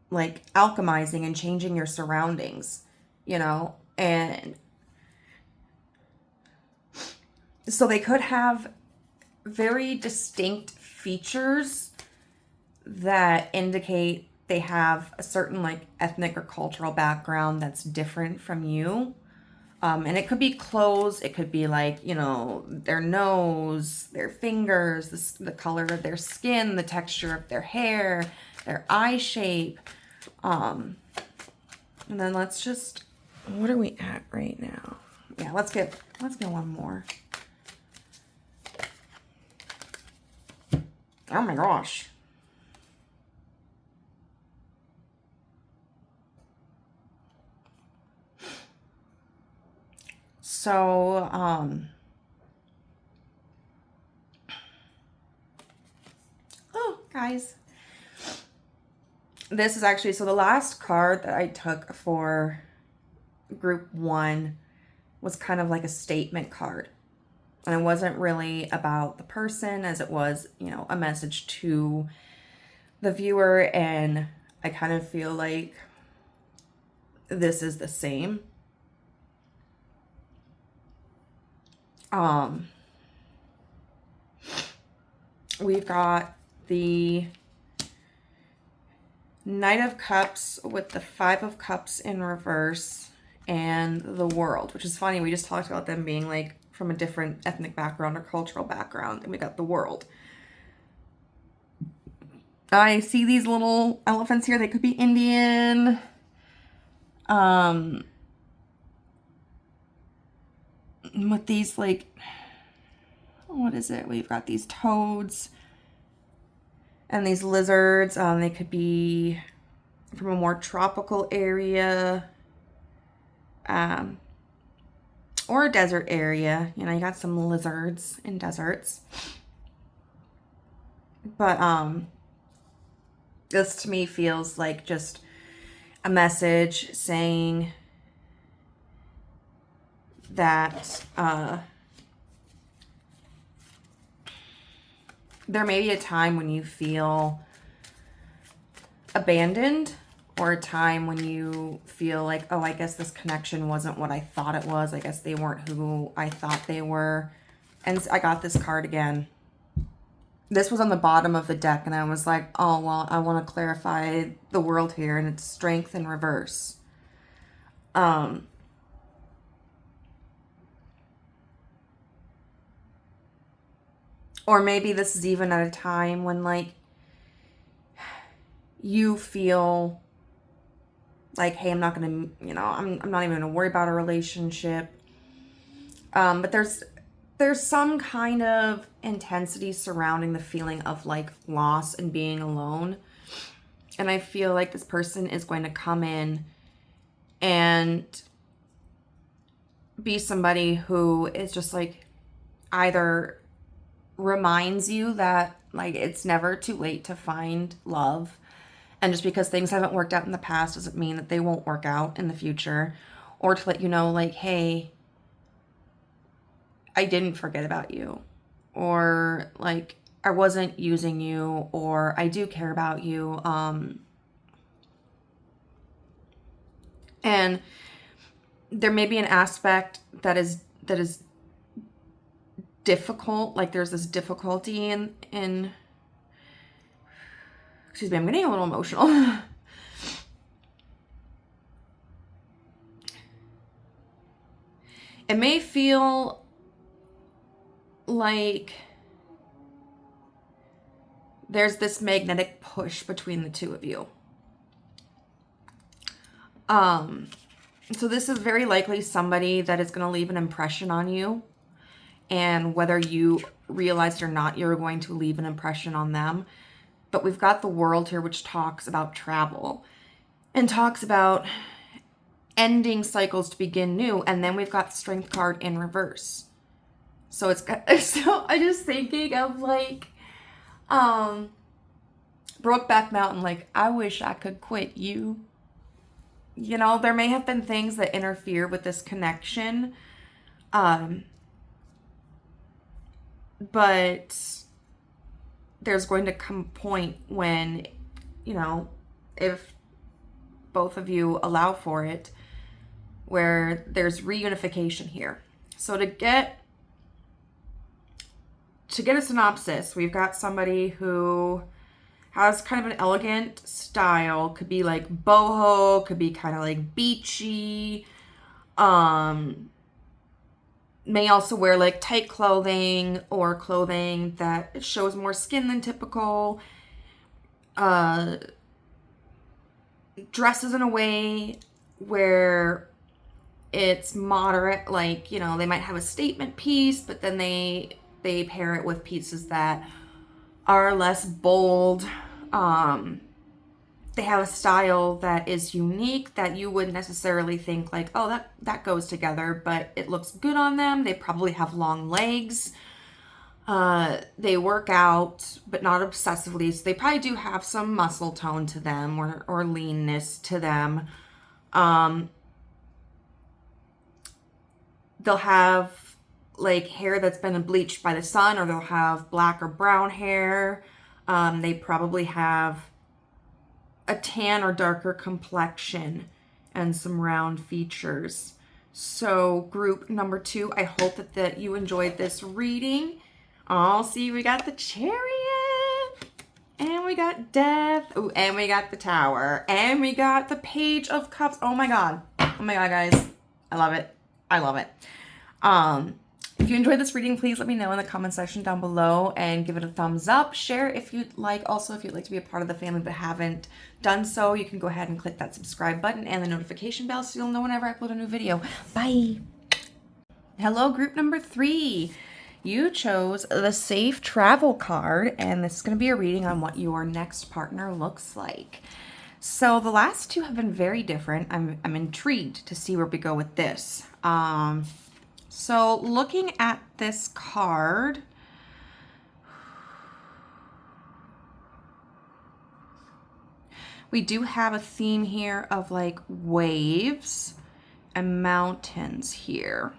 like alchemizing and changing your surroundings, and So they could have very distinct features that indicate they have a certain like ethnic or cultural background that's different from you. And it could be clothes, it could be like, you know, their nose, their fingers, the color of their skin, the texture of their hair, their eye shape. And then let's just, what are we at right now? Yeah, let's get one more. Oh my gosh. So, oh, guys. This is actually, so the last card that I took for group 1 was kind of like a statement card. And it wasn't really about the person as it was, you know, a message to the viewer. And I kind of feel like this is the same. We've got the Knight of Cups with the Five of Cups in reverse and the World, which is funny. We just talked about them being like from a different ethnic background or cultural background, and we got the World. I see these little elephants here. They could be Indian. With these like, what is it? We've got these toads and these lizards. They could be from a more tropical area, or a desert area. You know, you got some lizards in deserts. But this to me feels like just a message saying that there may be a time when you feel abandoned, or a time when you feel like, oh, I guess this connection wasn't what I thought it was. I guess they weren't who I thought they were. And I got this card again. This was on the bottom of the deck, and I was like, oh, well, I want to clarify the World here, and it's Strength in reverse. Or maybe this is even at a time when, like, you feel like, hey, I'm not going to, you know, I'm not even going to worry about a relationship. But there's some kind of intensity surrounding the feeling of, like, loss and being alone. And I feel like this person is going to come in and be somebody who is just, like, either reminds you that, like, it's never too late to find love. And just because things haven't worked out in the past doesn't mean that they won't work out in the future. Or to let you know, like, hey, I didn't forget about you. Or, like, I wasn't using you. Or I do care about you. And there may be an aspect that is difficult. Like, there's this difficulty in excuse me, I'm getting a little emotional. It may feel like there's this magnetic push between the two of you. So this is very likely somebody that is going to leave an impression on you. And whether you realize it or not, you're going to leave an impression on them. But we've got the World here, which talks about travel and talks about ending cycles to begin new. And then we've got Strength card in reverse. So it's got, so I'm just thinking of, like, Brokeback Mountain, like, I wish I could quit you. You know, there may have been things that interfere with this connection. But there's going to come a point when, you know, if both of you allow for it, where there's reunification here. So to get to get a synopsis, we've got somebody who has kind of an elegant style. Could be like boho, could be kind of like beachy. May also wear like tight clothing or clothing that shows more skin than typical. Dresses in a way where it's moderate, like, you know, they might have a statement piece, but then they pair it with pieces that are less bold. They have a style that is unique that you wouldn't necessarily think like, oh, that goes together, but it looks good on them. They probably have long legs. They work out, but not obsessively. So they probably do have some muscle tone to them or leanness to them. They'll have like hair that's been bleached by the sun, or they'll have black or brown hair. They probably have a tan or darker complexion and some round features. So group number 2, I hope that you enjoyed this reading. Oh, see, we got the Chariot, and we got Death, ooh, and we got the Tower, and we got the Page of Cups. Oh my God, guys, I love it. I love it. If you enjoyed this reading, please let me know in the comment section down below and give it a thumbs up. Share if you'd like. Also, if you'd like to be a part of the family but haven't done so, you can go ahead and click that subscribe button and the notification bell so you'll know whenever I upload a new video. Bye. Hello, group number 3. You chose the Safe Travel card, and this is going to be a reading on what your next partner looks like. So the last 2 have been very different. I'm intrigued to see where we go with this. So looking at this card, we do have a theme here of like waves and mountains here.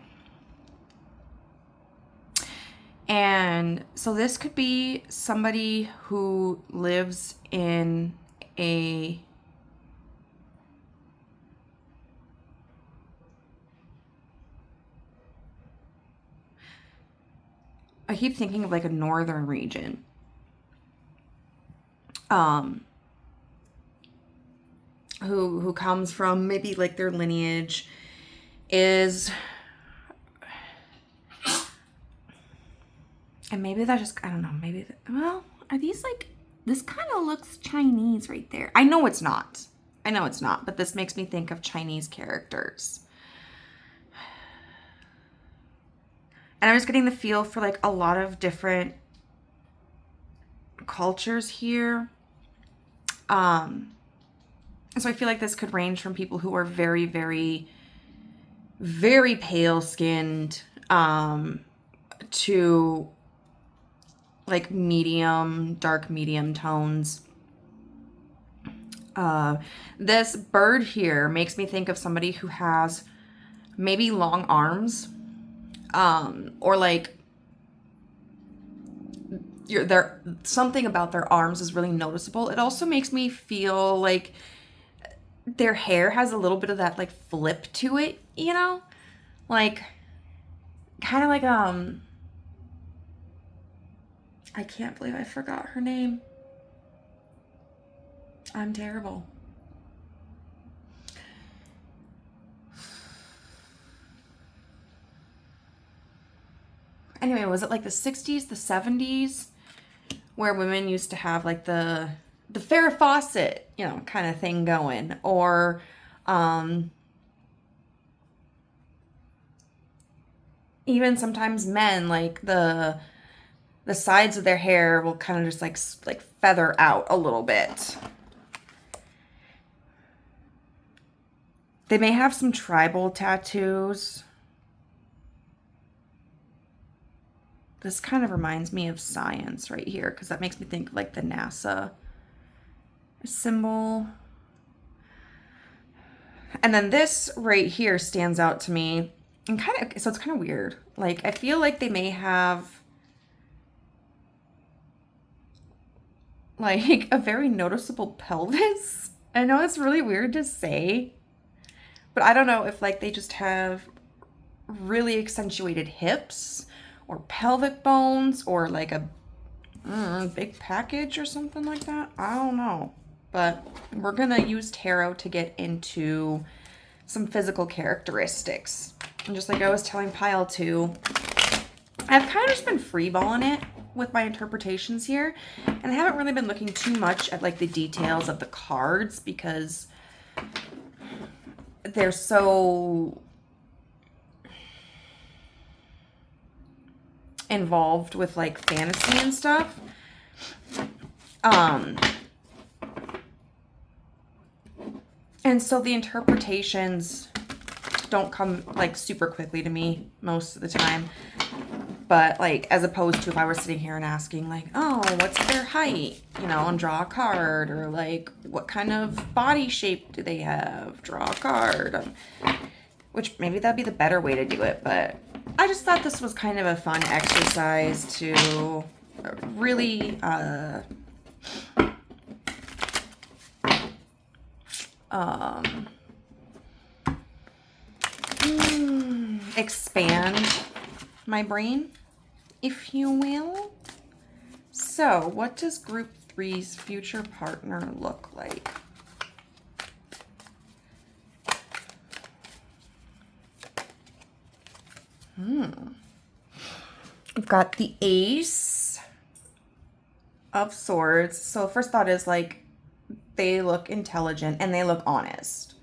And so this could be somebody who lives in a I keep thinking of like a northern region. Who comes from maybe like their lineage is, and maybe that just, I don't know, maybe, well, are these like, this kind of looks Chinese right there. I know it's not, but this makes me think of Chinese characters. And I was getting the feel for like a lot of different cultures here. So I feel like this could range from people who are very, very, very pale skinned, to like medium, dark medium tones. This bird here makes me think of somebody who has maybe long arms. Or like something about their arms is really noticeable. It also makes me feel like their hair has a little bit of that like flip to it, you know, like kind of like I can't believe I forgot her name. I'm terrible. Anyway, was it like the 60s, the 70s, where women used to have like the Farrah Fawcett, you know, kind of thing going, or even sometimes men, like the sides of their hair will kind of just like feather out a little bit. They may have some tribal tattoos. This kind of reminds me of science right here, because that makes me think of like the NASA symbol. And then this right here stands out to me, and kind of, so it's kind of weird. Like, I feel like they may have like a very noticeable pelvis. I know it's really weird to say, but I don't know if like they just have really accentuated hips, or pelvic bones, or like a big package or something like that. I don't know. But we're going to use tarot to get into some physical characteristics. And just like I was telling Pyle too, I've kind of just been freeballing it with my interpretations here. And I haven't really been looking too much at like the details of the cards because they're so involved with like fantasy and stuff. And so the interpretations don't come like super quickly to me most of the time. But like, as opposed to if I were sitting here and asking like, oh, what's their height? You know, and draw a card. Or like, what kind of body shape do they have? Draw a card. Which maybe that'd be the better way to do it. But I just thought this was kind of a fun exercise to really expand my brain, if you will. So, what does group 3's future partner look like? We've got the Ace of Swords. So, first thought is like, they look intelligent and they look honest.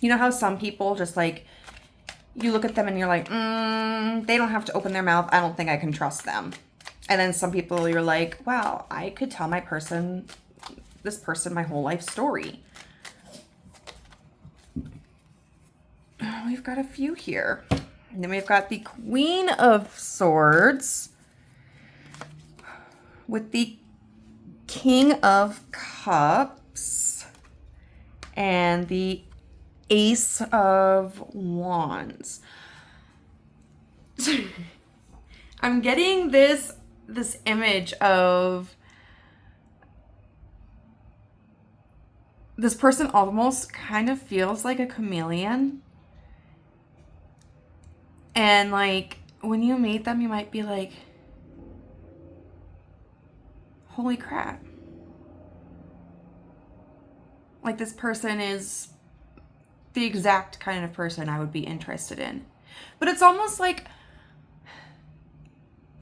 You know how some people just like, you look at them and you're like, they don't have to open their mouth. I don't think I can trust them. And then some people you're like, wow, I could tell this person my whole life story. We've got a few here. And then we've got the Queen of Swords with the King of Cups and the Ace of Wands. I'm getting this image of this person almost kind of feels like a chameleon. And like when you meet them, you might be like, holy crap. Like this person is the exact kind of person I would be interested in. But it's almost like,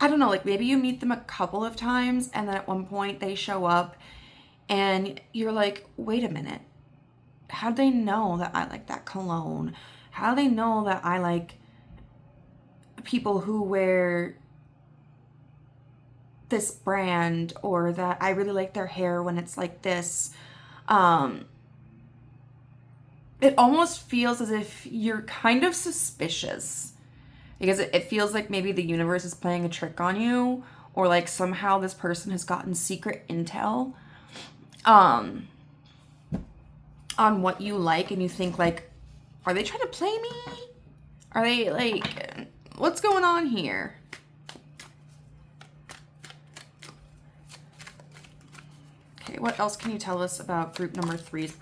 I don't know, like maybe you meet them a couple of times and then at one point they show up and you're like, wait a minute. How do they know that I like that cologne? How do they know that I like people who wear this brand, or that I really like their hair when it's like this? It almost feels as if you're kind of suspicious because it feels like maybe the universe is playing a trick on you, or like somehow this person has gotten secret intel on what you like, and you think like, are they trying to play me? Are they like, what's going on here? Okay, what else can you tell us about group number 3's?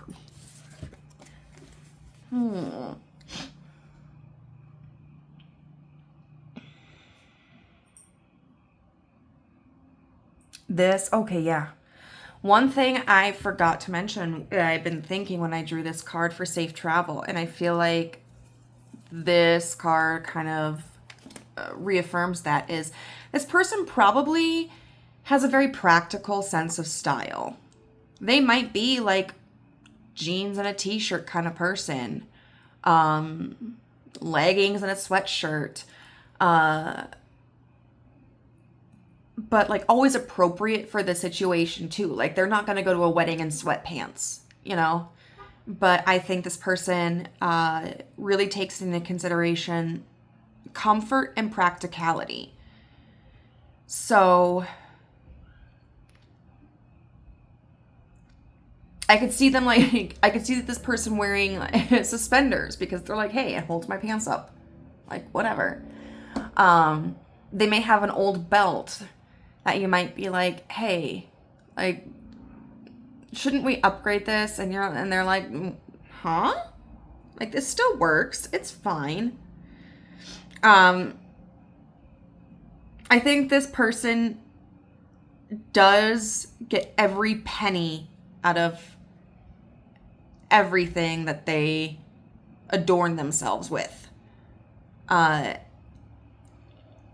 Okay, yeah. One thing I forgot to mention that I've been thinking when I drew this card for safe travel, and I feel like this card kind of reaffirms that, is this person probably has a very practical sense of style. They might be like jeans and a t-shirt kind of person, leggings and a sweatshirt, but like always appropriate for the situation too. Like they're not going to go to a wedding in sweatpants, you know? But I think this person really takes into consideration comfort and practicality. So I could see them like, I could see this person wearing like, suspenders because they're like, hey, it holds my pants up. Like, whatever. They may have an old belt that you might be like, hey, like, shouldn't we upgrade this? And they're like, huh? Like, this still works. It's fine. I think this person does get every penny out of everything that they adorn themselves with.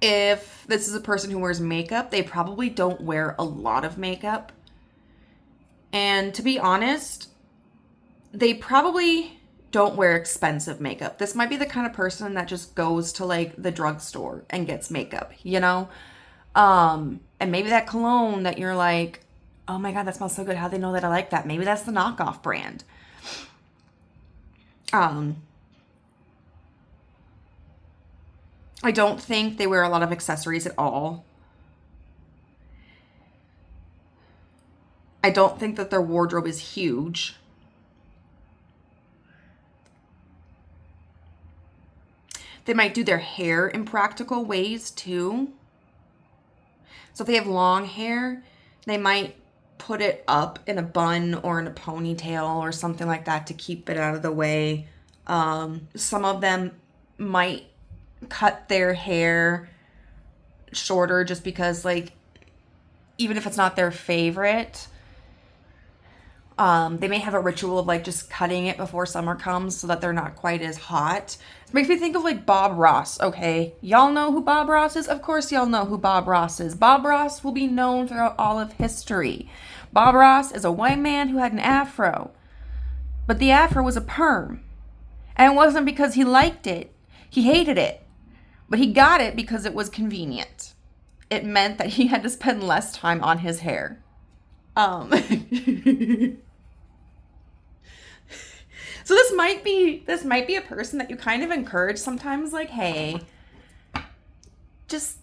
If this is a person who wears makeup, they probably don't wear a lot of makeup. And to be honest, they probably don't wear expensive makeup. This might be the kind of person that just goes to like the drugstore and gets makeup, you know? And maybe that cologne that you're like, oh my God, that smells so good. How'd they know that I like that? Maybe that's the knockoff brand. I don't think they wear a lot of accessories at all. I don't think that their wardrobe is huge. They might do their hair in practical ways too. So if they have long hair, they might put it up in a bun or in a ponytail or something like that to keep it out of the way. Some of them might cut their hair shorter just because, like, even if it's not their favorite, they may have a ritual of like just cutting it before summer comes so that they're not quite as hot. It makes me think of like Bob Ross, okay? Y'all know who Bob Ross is? Of course y'all know who Bob Ross is. Bob Ross will be known throughout all of history. Bob Ross is a white man who had an afro, but the afro was a perm. And it wasn't because he liked it. He hated it. But he got it because it was convenient. It meant that he had to spend less time on his hair. So this might be a person that you kind of encourage sometimes, like, hey, just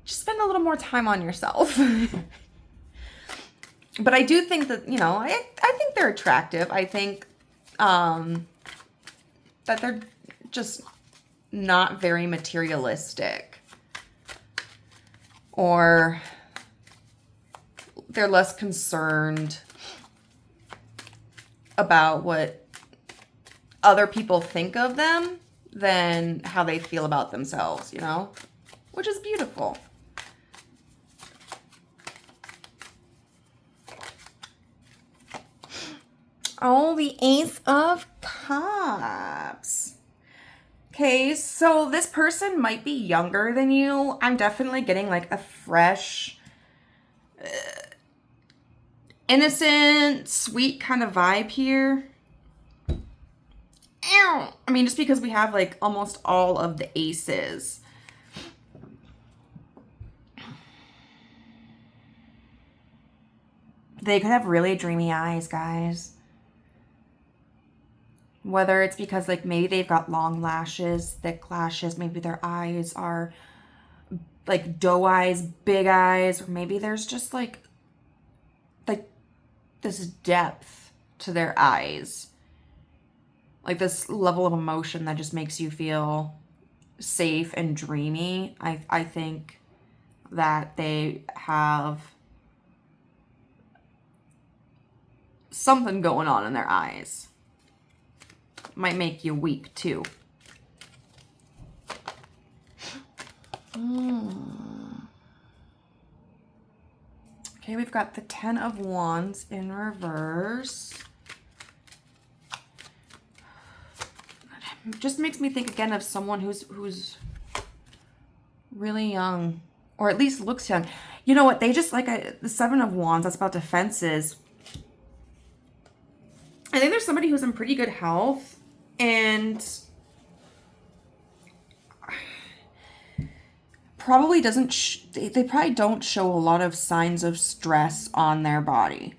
spend a little more time on yourself. But I do think that, you know, I think they're attractive. I think that they're just not very materialistic, or they're less concerned about what other people think of them than how they feel about themselves, you know, which is beautiful. Oh, the Ace of Cups. Okay, so this person might be younger than you. I'm definitely getting like a fresh, innocent, sweet kind of vibe here. I mean, just because we have like almost all of the aces. They could have really dreamy eyes, guys. Whether it's because like maybe they've got long lashes, thick lashes, maybe their eyes are like doe eyes, big eyes, or maybe there's just like this depth to their eyes. Like this level of emotion that just makes you feel safe and dreamy. I think that they have something going on in their eyes. Might make you weep too. Okay, we've got the 10 of Wands in reverse. It just makes me think again of someone who's really young, or at least looks young. You know what? They just the 7 of Wands. That's about defenses. I think there's somebody who's in pretty good health, and probably doesn't. They probably don't show a lot of signs of stress on their body.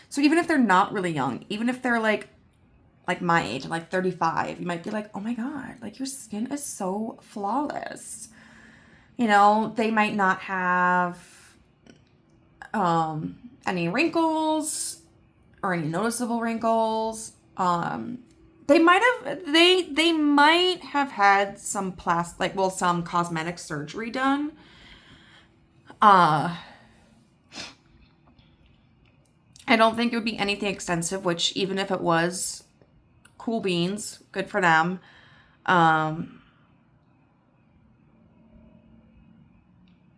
So even if they're not really young, even if they're like my age, like 35, you might be like, oh my God, like your skin is so flawless. You know, they might not have any wrinkles or any noticeable wrinkles. They might have had some some cosmetic surgery done. I don't think it would be anything extensive, which even if it was, cool beans, good for them.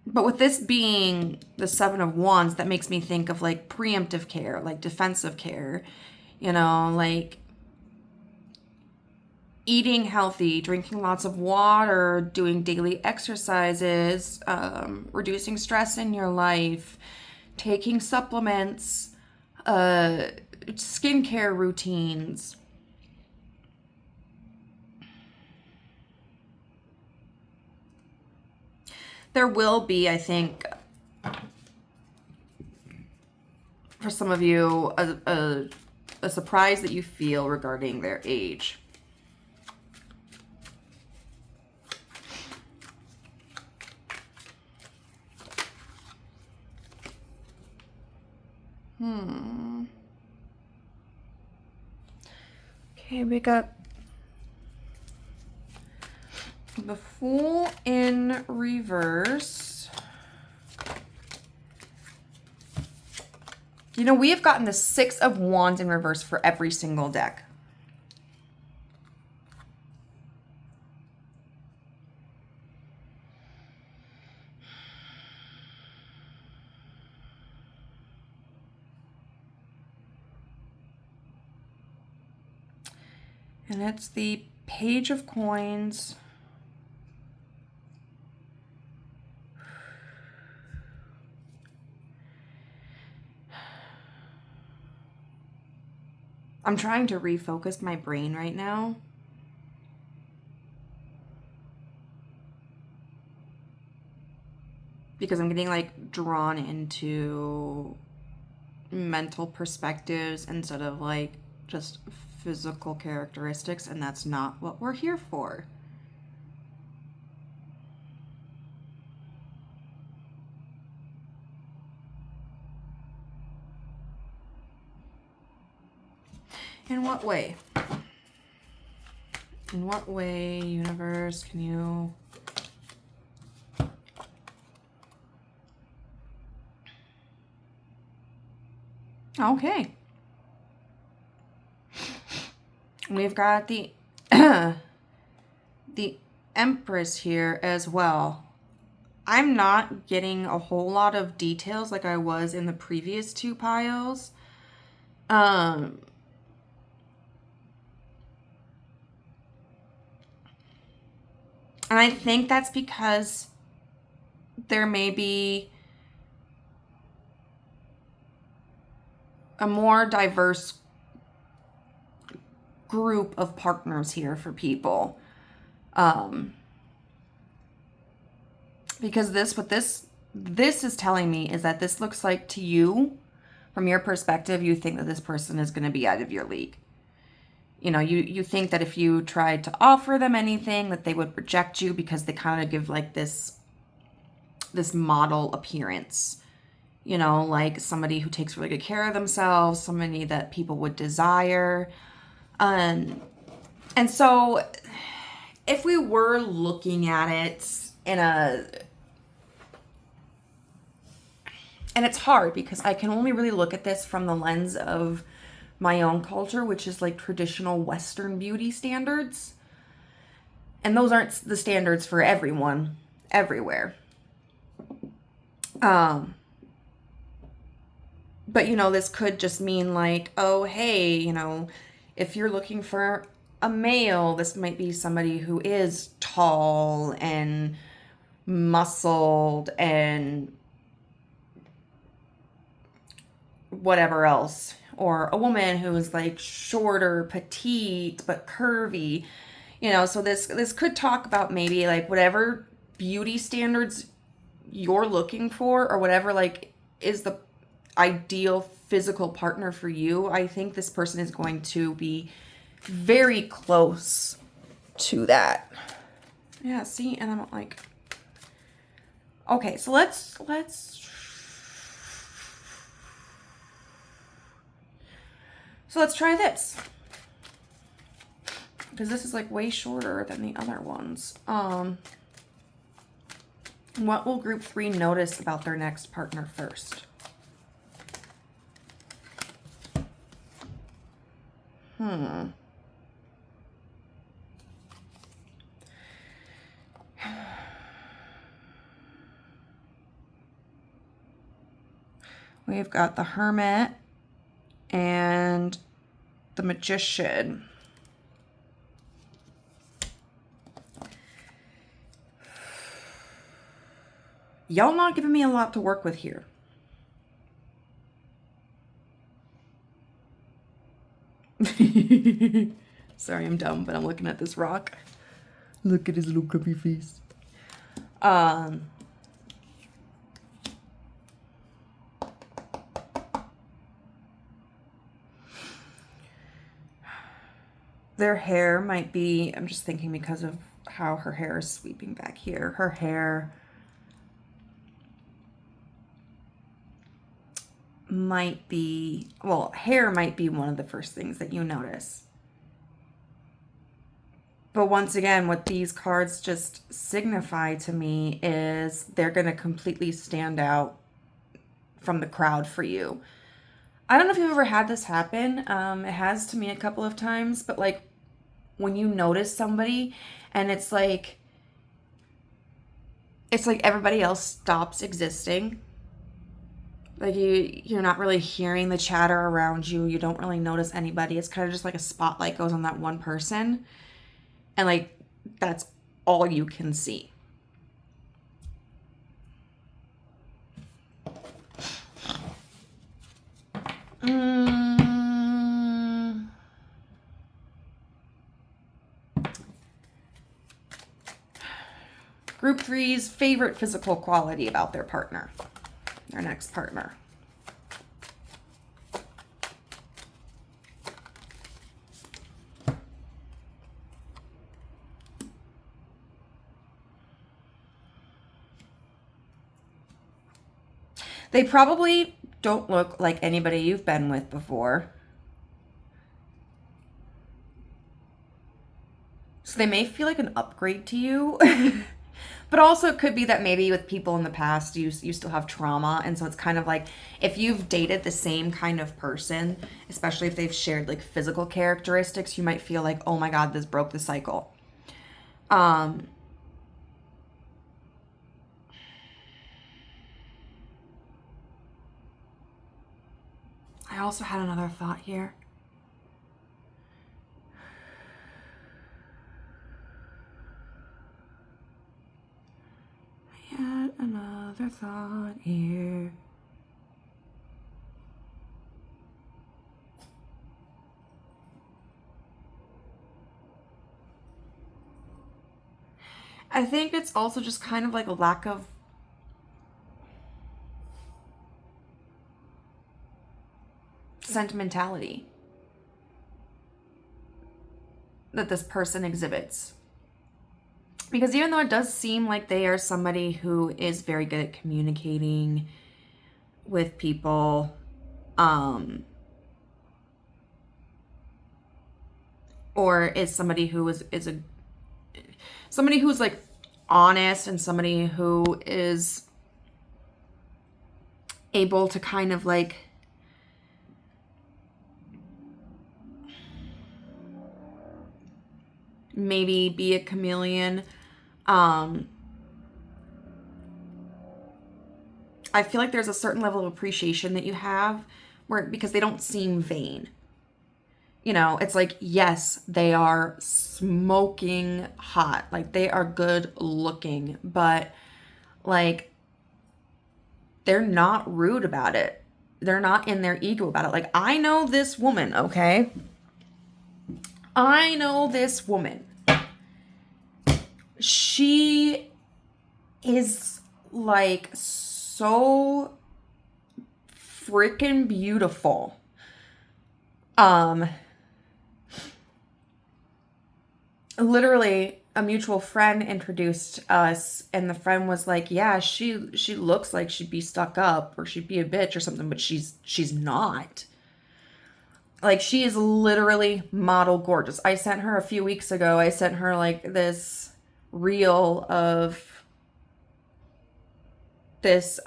But with this being the Seven of Wands, that makes me think of like preemptive care, like defensive care, you know, like eating healthy, drinking lots of water, doing daily exercises, reducing stress in your life, taking supplements, skincare routines. There will be, I think, for some of you, a surprise that you feel regarding their age. Okay, we got the Fool in reverse. You know, we have gotten the Six of Wands in reverse for every single deck. And it's the Page of Coins. I'm trying to refocus my brain right now. Because I'm getting like drawn into mental perspectives instead of like just physical characteristics, and that's not what we're here for. In what way? In what way, universe, can you... Okay. We've got the the Empress here as well. I'm not getting a whole lot of details like I was in the previous two piles. And I think that's because there may be a more diverse group of partners here for people. Because what this is telling me is that this looks like to you, from your perspective, you think that this person is going to be out of your league. You know, you think that if you tried to offer them anything, that they would reject you because they kind of give like this model appearance. You know, like somebody who takes really good care of themselves, somebody that people would desire. And so if we were looking at it and it's hard because I can only really look at this from the lens of my own culture, which is like traditional Western beauty standards. And those aren't the standards for everyone, everywhere. But, you know, this could just mean like, oh, hey, you know, if you're looking for a male, this might be somebody who is tall and muscled and whatever else. Or a woman who is like shorter, petite, but curvy. You know, so this could talk about maybe like whatever beauty standards you're looking for or whatever like is the ideal physical partner for you. I think this person is going to be very close to that. Yeah, see, and I'm like, okay, so let's try this. Because this is like way shorter than the other ones. What will group 3 notice about their next partner first? We've got the Hermit and the Magician. Y'all not giving me a lot to work with here. Sorry, I'm dumb, but I'm looking at this rock. Look at his little grubby face. Their hair might be, I'm just thinking because of how her hair is sweeping back here. Her hair might be, well, hair might be one of the first things that you notice. But once again, what these cards just signify to me is they're going to completely stand out from the crowd for you. I don't know if you've ever had this happen. It has to me a couple of times, but like when you notice somebody and it's like everybody else stops existing. Like you're not really hearing the chatter around you. You don't really notice anybody. It's kind of just like a spotlight goes on that one person. And like, that's all you can see. Group 3's favorite physical quality about their partner, their next partner. They probably don't look like anybody you've been with before. So they may feel like an upgrade to you. But also it could be that maybe with people in the past, you still have trauma. And so it's kind of like if you've dated the same kind of person, especially if they've shared like physical characteristics, you might feel like, oh my God, this broke the cycle. I also had another thought here. Yet another thought here. I think it's also just kind of like a lack of sentimentality that this person exhibits. Because even though it does seem like they are somebody who is very good at communicating with people, or is somebody who is somebody who's like honest and somebody who is able to kind of like maybe be a chameleon. I feel like there's a certain level of appreciation that you have because they don't seem vain. You know, it's like, yes, they are smoking hot. Like they are good looking, but like they're not rude about it. They're not in their ego about it. Like I know this woman, okay? I know this woman. She is like so freaking beautiful. Literally a mutual friend introduced us and the friend was like, yeah, she looks like she'd be stuck up or she'd be a bitch or something, but she's not. Like she is literally model gorgeous. I sent her a few weeks ago, I sent her like this reel of this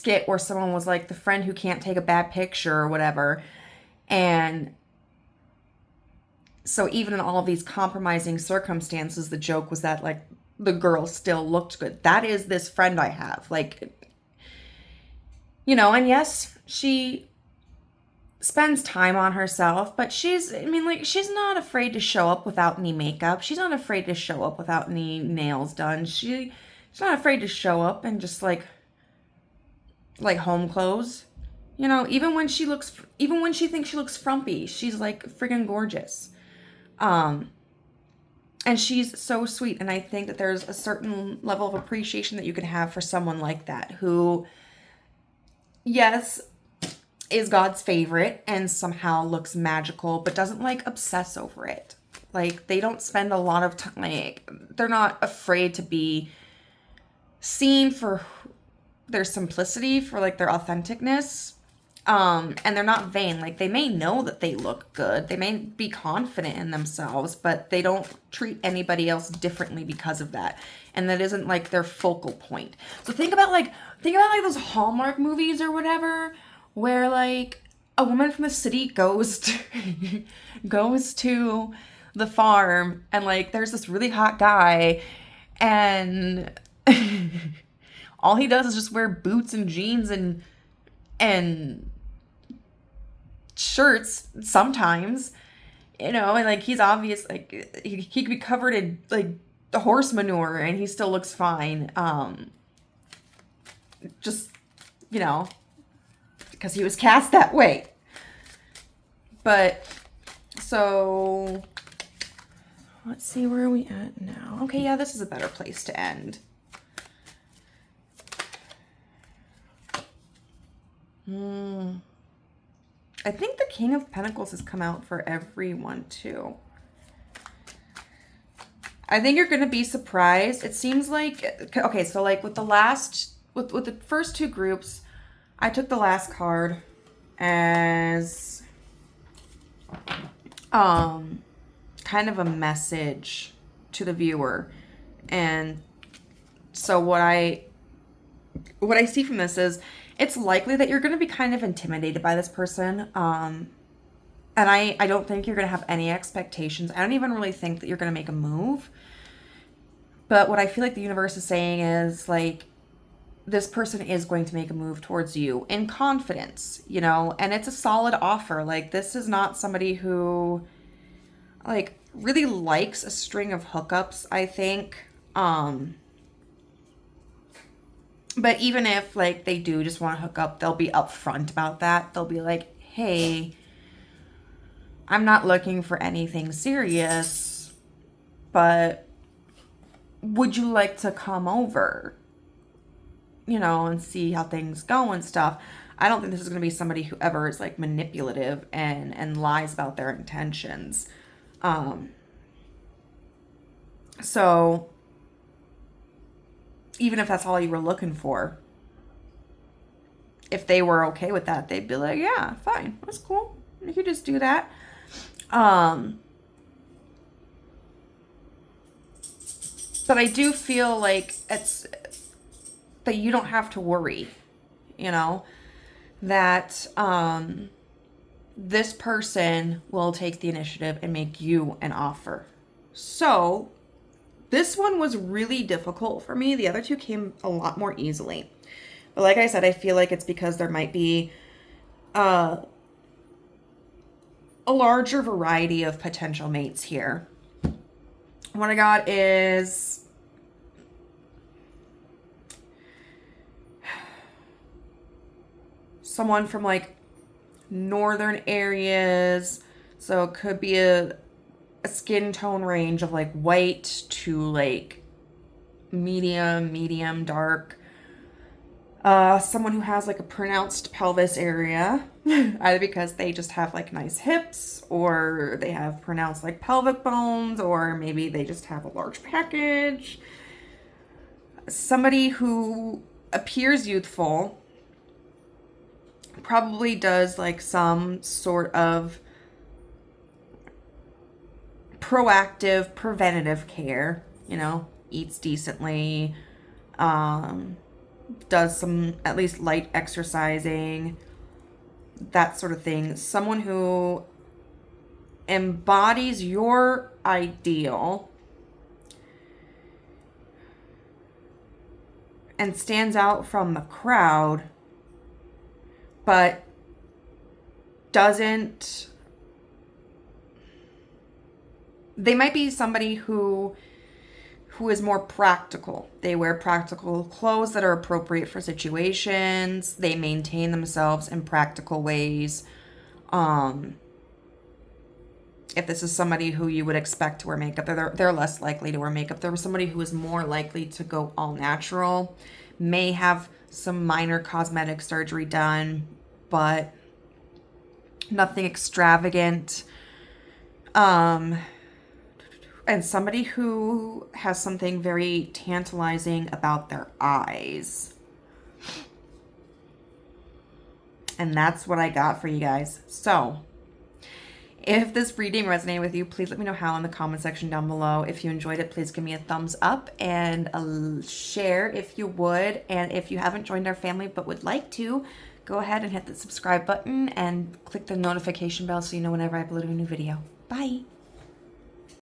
skit where someone was like the friend who can't take a bad picture or whatever. And so even in all of these compromising circumstances, the joke was that like the girl still looked good. That is this friend I have. Like, you know, and yes, she spends time on herself, but she's not afraid to show up without any makeup. She's not afraid to show up without any nails done. She's not afraid to show up and just like home clothes. You know, even when she thinks she looks frumpy, she's like friggin' gorgeous. And she's so sweet. And I think that there's a certain level of appreciation that you can have for someone like that who, yes, is God's favorite and somehow looks magical, but doesn't like obsess over it. Like, they don't spend a lot of time, like, they're not afraid to be seen for their simplicity, for like their authenticness. And they're not vain. Like, they may know that they look good. They may be confident in themselves, but they don't treat anybody else differently because of that. And that isn't like their focal point. So think about like those Hallmark movies or whatever, where like a woman from the city goes to the farm and like there's this really hot guy and all he does is just wear boots and jeans and shirts sometimes, you know, and like he's obvious, like he could be covered in like the horse manure and he still looks fine. Just, you know, because he was cast that way. But so let's see, where are we at now? Okay, yeah, this is a better place to end. I think the King of Pentacles has come out for everyone too. I think you're going to be surprised. It seems like, okay, so like with the first two groups, I took the last card as kind of a message to the viewer. And so what I see from this is it's likely that you're going to be kind of intimidated by this person. And I don't think you're going to have any expectations. I don't even really think that you're going to make a move. But what I feel like the universe is saying is like, this person is going to make a move towards you in confidence, you know, and it's a solid offer. Like, this is not somebody who like really likes a string of hookups, I think. But even if like they do just want to hook up, they'll be upfront about that. They'll be like, hey, I'm not looking for anything serious, but would you like to come over, you know, and see how things go and stuff. I don't think this is going to be somebody who ever is like manipulative and lies about their intentions. So even if that's all you were looking for, if they were okay with that, they'd be like, yeah, fine, that's cool. You could just do that. But I do feel like it's that you don't have to worry, you know, that this person will take the initiative and make you an offer. So this one was really difficult for me. The other two came a lot more easily. But like I said, I feel like it's because there might be a larger variety of potential mates here. What I got is someone from like northern areas. So it could be a skin tone range of like white to like medium dark. Someone who has like a pronounced pelvis area, either because they just have like nice hips, or they have pronounced like pelvic bones, or maybe they just have a large package. Somebody who appears youthful, probably does like some sort of proactive, preventative care, you know, eats decently, does some at least light exercising, that sort of thing. Someone who embodies your ideal and stands out from the crowd, but doesn't. They might be somebody who is more practical. They wear practical clothes that are appropriate for situations. They maintain themselves in practical ways. If this is somebody who you would expect to wear makeup, they're less likely to wear makeup. There was somebody who is more likely to go all natural, may have some minor cosmetic surgery done, but nothing extravagant. And somebody who has something very tantalizing about their eyes. And that's what I got for you guys. So, if this reading resonated with you, please let me know how in the comment section down below. If you enjoyed it, please give me a thumbs up and a share if you would. And if you haven't joined our family but would like to, go ahead and hit the subscribe button and click the notification bell so you know whenever I upload a new video. Bye.